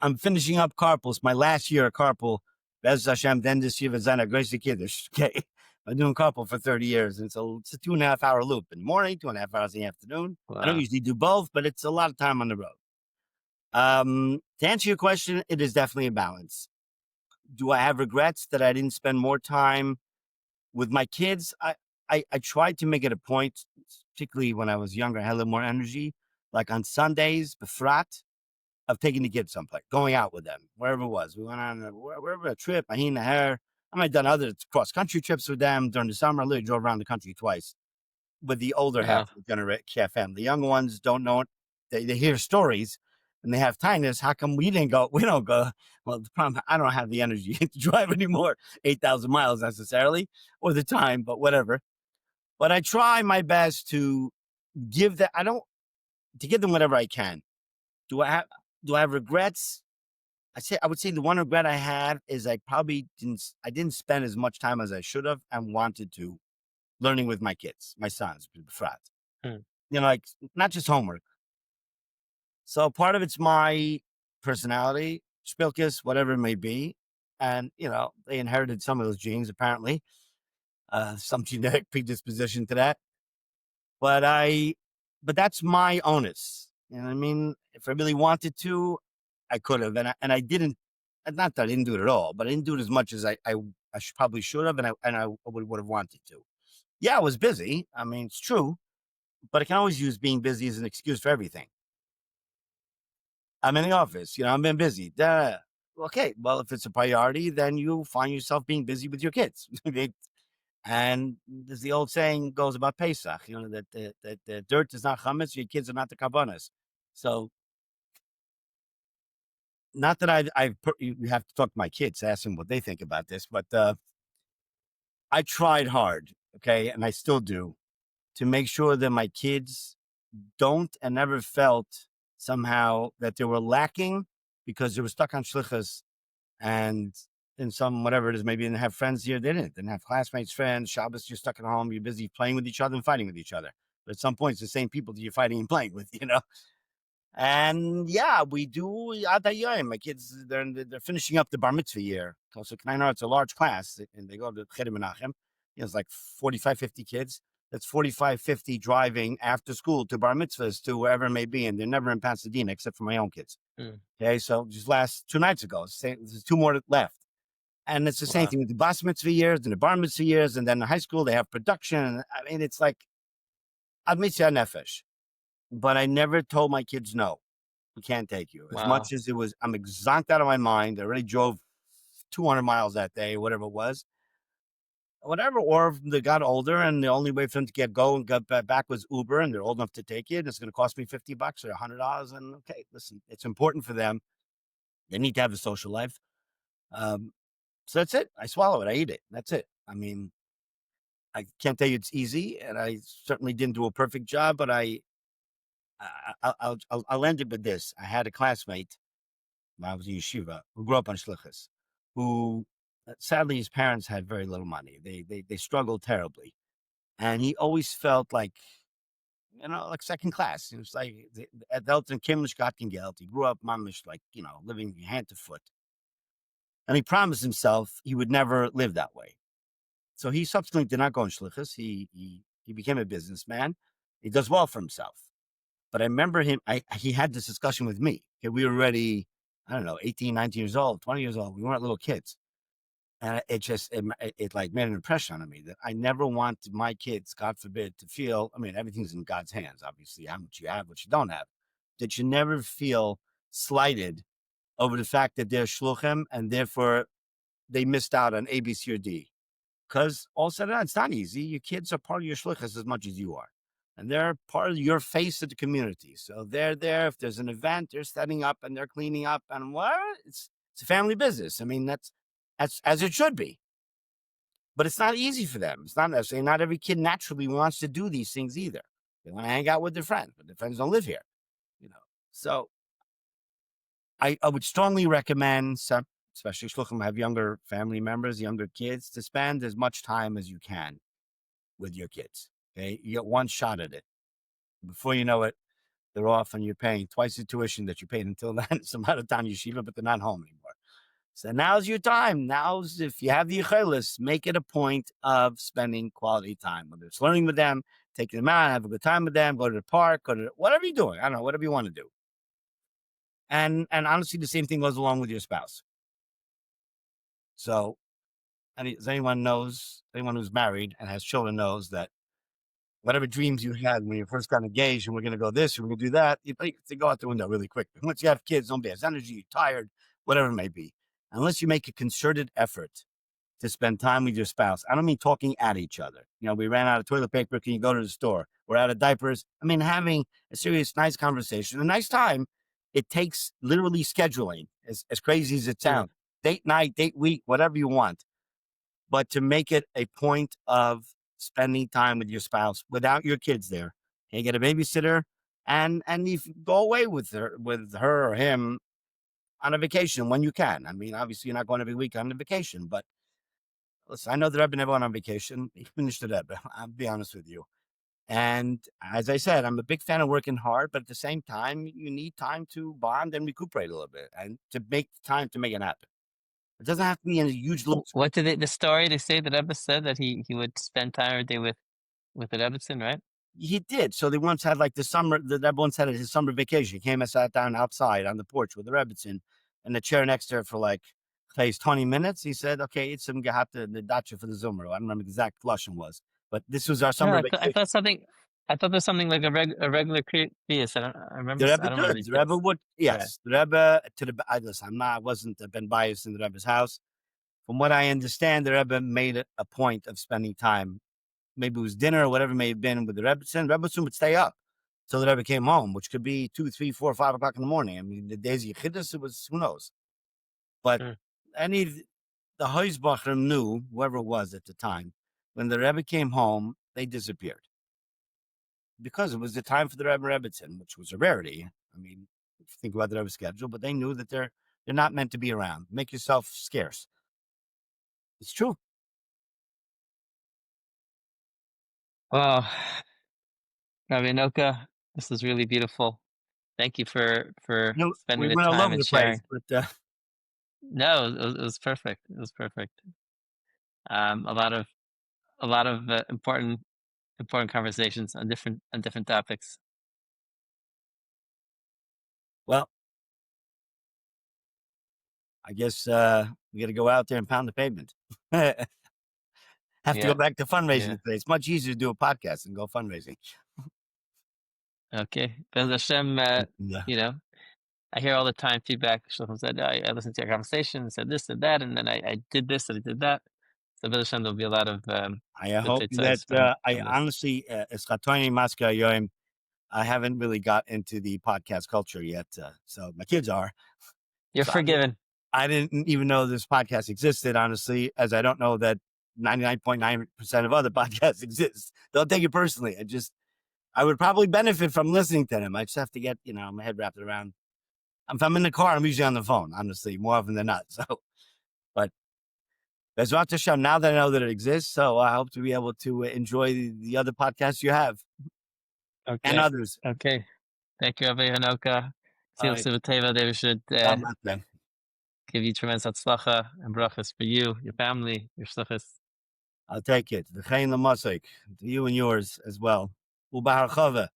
I'm finishing up carpools. My last year of carpool, Bez Hashem, then this year Zana Gracie Kiddush. Okay, I'm doing carpool for 30 years, and so it's a 2.5 hour loop in the morning, 2.5 hours in the afternoon. I don't Wow. usually do both, but it's a lot of time on the road. To answer your question, it is definitely a balance. Do I have regrets that I didn't spend more time with my kids? I tried to make it a point, particularly when I was younger, I had a little more energy. Like on Sundays, befrat, of taking the kids someplace, going out with them, wherever it was. We went on wherever a trip, Ahin Naher. I might have done other cross country trips with them during the summer. I literally drove around the country twice with the older half Wow. of the generation family. The younger ones don't know it. They hear stories and they have tinnitus. How come we didn't go? We don't go. Well, the problem, I don't have the energy to drive anymore, 8,000 miles necessarily, or the time, but whatever. But I try my best to give that. To give them whatever I can. Do I have regrets? I would say the one regret I had is I probably didn't spend as much time as I should have and wanted to learning with my kids, my sons, Befrat. Hmm. Like not just homework. So part of it's my personality, spilkis, whatever it may be. And, they inherited some of those genes, apparently, some genetic predisposition to that. But that's my onus. You know what I mean? If I really wanted to, I could have, and I didn't. Not that I didn't do it at all, but I didn't do it as much as I probably should have, and I would have wanted to. Yeah, I was busy. I mean, it's true, but I can always use being busy as an excuse for everything. I'm in the office. I've been busy. Duh. Okay, well, if it's a priority, then you find yourself being busy with your kids. And as the old saying goes about Pesach, that the dirt is not chametz, your kids are not the karbanos. So, not that you have to talk to my kids, ask them what they think about this, but I tried hard, okay, and I still do, to make sure that my kids don't and never felt somehow that they were lacking because they were stuck on shlichus and in some whatever it is, maybe didn't have friends here. They didn't have classmates, friends. Shabbos, you're stuck at home. You're busy playing with each other and fighting with each other. But at some point, it's the same people that you're fighting and playing with, And yeah, we do Adayim. My kids, they're finishing up the bar mitzvah year. So it's a large class, and they go to Cheder Menachem. It's like 45, 50 kids. That's 45, 50 driving after school to bar mitzvahs to wherever it may be, and they're never in Pasadena except for my own kids. Okay, so just last 2 nights ago, there's 2 more left. And it's the same Wow. thing with the bas mitzvah years and the bar mitzvah years, and then the high school, they have production. I mean, it's like, ad mitzvah nefesh. But I never told my kids, no, we can't take you. As Wow. much as I'm zonked out of my mind. I already drove 200 miles that day, whatever it was. Whatever, or they got older, and the only way for them to get back was Uber, and they're old enough to take it. It's going to cost me $50 or $100. And okay, listen, it's important for them. They need to have a social life. So that's it. I swallow it. I eat it. That's it. I mean, I can't tell you it's easy, and I certainly didn't do a perfect job, but I'll end it with this. I had a classmate when I was in yeshiva who grew up on shlichus, who sadly his parents had very little money. They struggled terribly, and he always felt like like second class. It was like at Elton Kimlish Geld. He grew up mamish like living hand to foot, and he promised himself he would never live that way. So he subsequently did not go in shlichus. He became a businessman. He does well for himself. But I remember he had this discussion with me. Okay, we were already, I don't know, 18, 19 years old, 20 years old. We weren't little kids. And it like made an impression on me that I never want my kids, God forbid, to feel, I mean, everything's in God's hands, obviously, how much you have, what you don't have, that you never feel slighted over the fact that they're shluchim and therefore they missed out on A, B, C, or D. Because all said and done, it's not easy. Your kids are part of your shlichus as much as you are. And they're part of your face of the community. So they're there. If there's an event, they're setting up and they're cleaning up. And what? It's a family business. I mean, that's as it should be. But it's not easy for them. It's not necessarily, not every kid naturally wants to do these things either. They want to hang out with their friends, but their friends don't live here. So I would strongly recommend some, especially shluchim have younger family members, younger kids, to spend as much time as you can with your kids. Okay, you get one shot at it. Before you know it, they're off, and you're paying twice the tuition that you paid until then. Some out of time yeshiva, but they're not home anymore. So now's your time. Now's, if you have the yichelis, make it a point of spending quality time, whether it's learning with them, taking them out, have a good time with them, go to the park, go to whatever you're doing. I don't know, whatever you want to do. And honestly, the same thing goes along with your spouse. So, as anyone knows, anyone who's married and has children knows that whatever dreams you had when you first got engaged, and we're going to go this, and we're going to do that, they go out the window really quick. Once you have kids, don't be as energy, you're tired, whatever it may be. Unless you make a concerted effort to spend time with your spouse. I don't mean talking at each other. You know, we ran out of toilet paper. Can you go to the store? We're out of diapers. I mean, having a serious, nice conversation, a nice time. It takes literally scheduling, as crazy as it sounds. Date night, date week, whatever you want. But to make it a point of spending time with your spouse without your kids there. You get a babysitter, and you go away with her or him on a vacation when you can. I mean, obviously, you're not going every week on a vacation, but listen, I know the Rebbe never went on vacation. He finished the Rebbe. I'll be honest with you. And as I said, I'm a big fan of working hard, but at the same time, you need time to bond and recuperate a little bit, and to make time to make it happen. It doesn't have to be in a huge little. What did the story they say that Rebbe said that he would spend time every day with the Rebbetzin, right? He did. So they once had like the Rebbe once had his summer vacation. He came and sat down outside on the porch with the Rebbetzin and the chair next to her for like, say, 20 minutes. He said, okay, it's some gehabt the dacha for the Zoomer. I don't remember the exact Lashon was, but this was our summer No, vacation. I thought something. I thought there's something like a regular Kriyas. I remember. The Rebbe I don't remember did. these The Rebbe things. would, yes. The Rebbe listen, I wasn't been biased in the Rebbe's house. From what I understand, the Rebbe made it a point of spending time. Maybe it was dinner or whatever it may have been with the Rebbetzin. The Rebbetzin would stay up till the Rebbe came home, which could be 2, 3, 4, 5 o'clock in the morning. I mean, the days of Yechidus, it was, who knows? But the Heusbacher knew, whoever it was at the time, when the Rebbe came home, they disappeared. Because it was the time for the Rebbe Rebbetzin, which was a rarity. I mean, if you think about the Rebbe schedule, but they knew that they're not meant to be around. Make yourself scarce. It's true. Well, Rabbi Hanoka, this is really beautiful. Thank you for spending We the went all time over and the place, sharing. but No, it was perfect. It was perfect. A lot of important conversations on different topics. well, I guess we got to go out there and pound the pavement. Have to go Yeah, back to fundraising yeah. today. It's much easier to do a podcast than go fundraising. Okay. Bez Hashem, Yeah. you know, I hear all the time feedback. Shlomo said, I listened to your conversation, said this and that, and then I did this and I did that. So Bez Hashem, there'll be a lot of I good hope insights that I from this. honestly, Eschatoni Maska Yoim, I haven't really got into the podcast culture yet. So my kids are. You're So forgiven. I didn't even know this podcast existed, honestly, as I don't know that 99.9% of other podcasts exist. Don't take it personally. I would probably benefit from listening to them. I just have to get, my head wrapped around. If I'm in the car, I'm usually on the phone, honestly, more often than not. So, but there's not to show now that I know that it exists. So I hope to be able to enjoy the other podcasts you have and Okay. others. Okay. Thank you, Rabbi Hanoka. All right. They should give you tremendous hatzlacha and brachas for you, your family, your shlichus. I'll take it. The Chayin Lamasik, to you and yours as well. Ubahar Chava.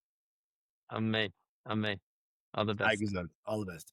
Amen. Amen. All the best. All the best.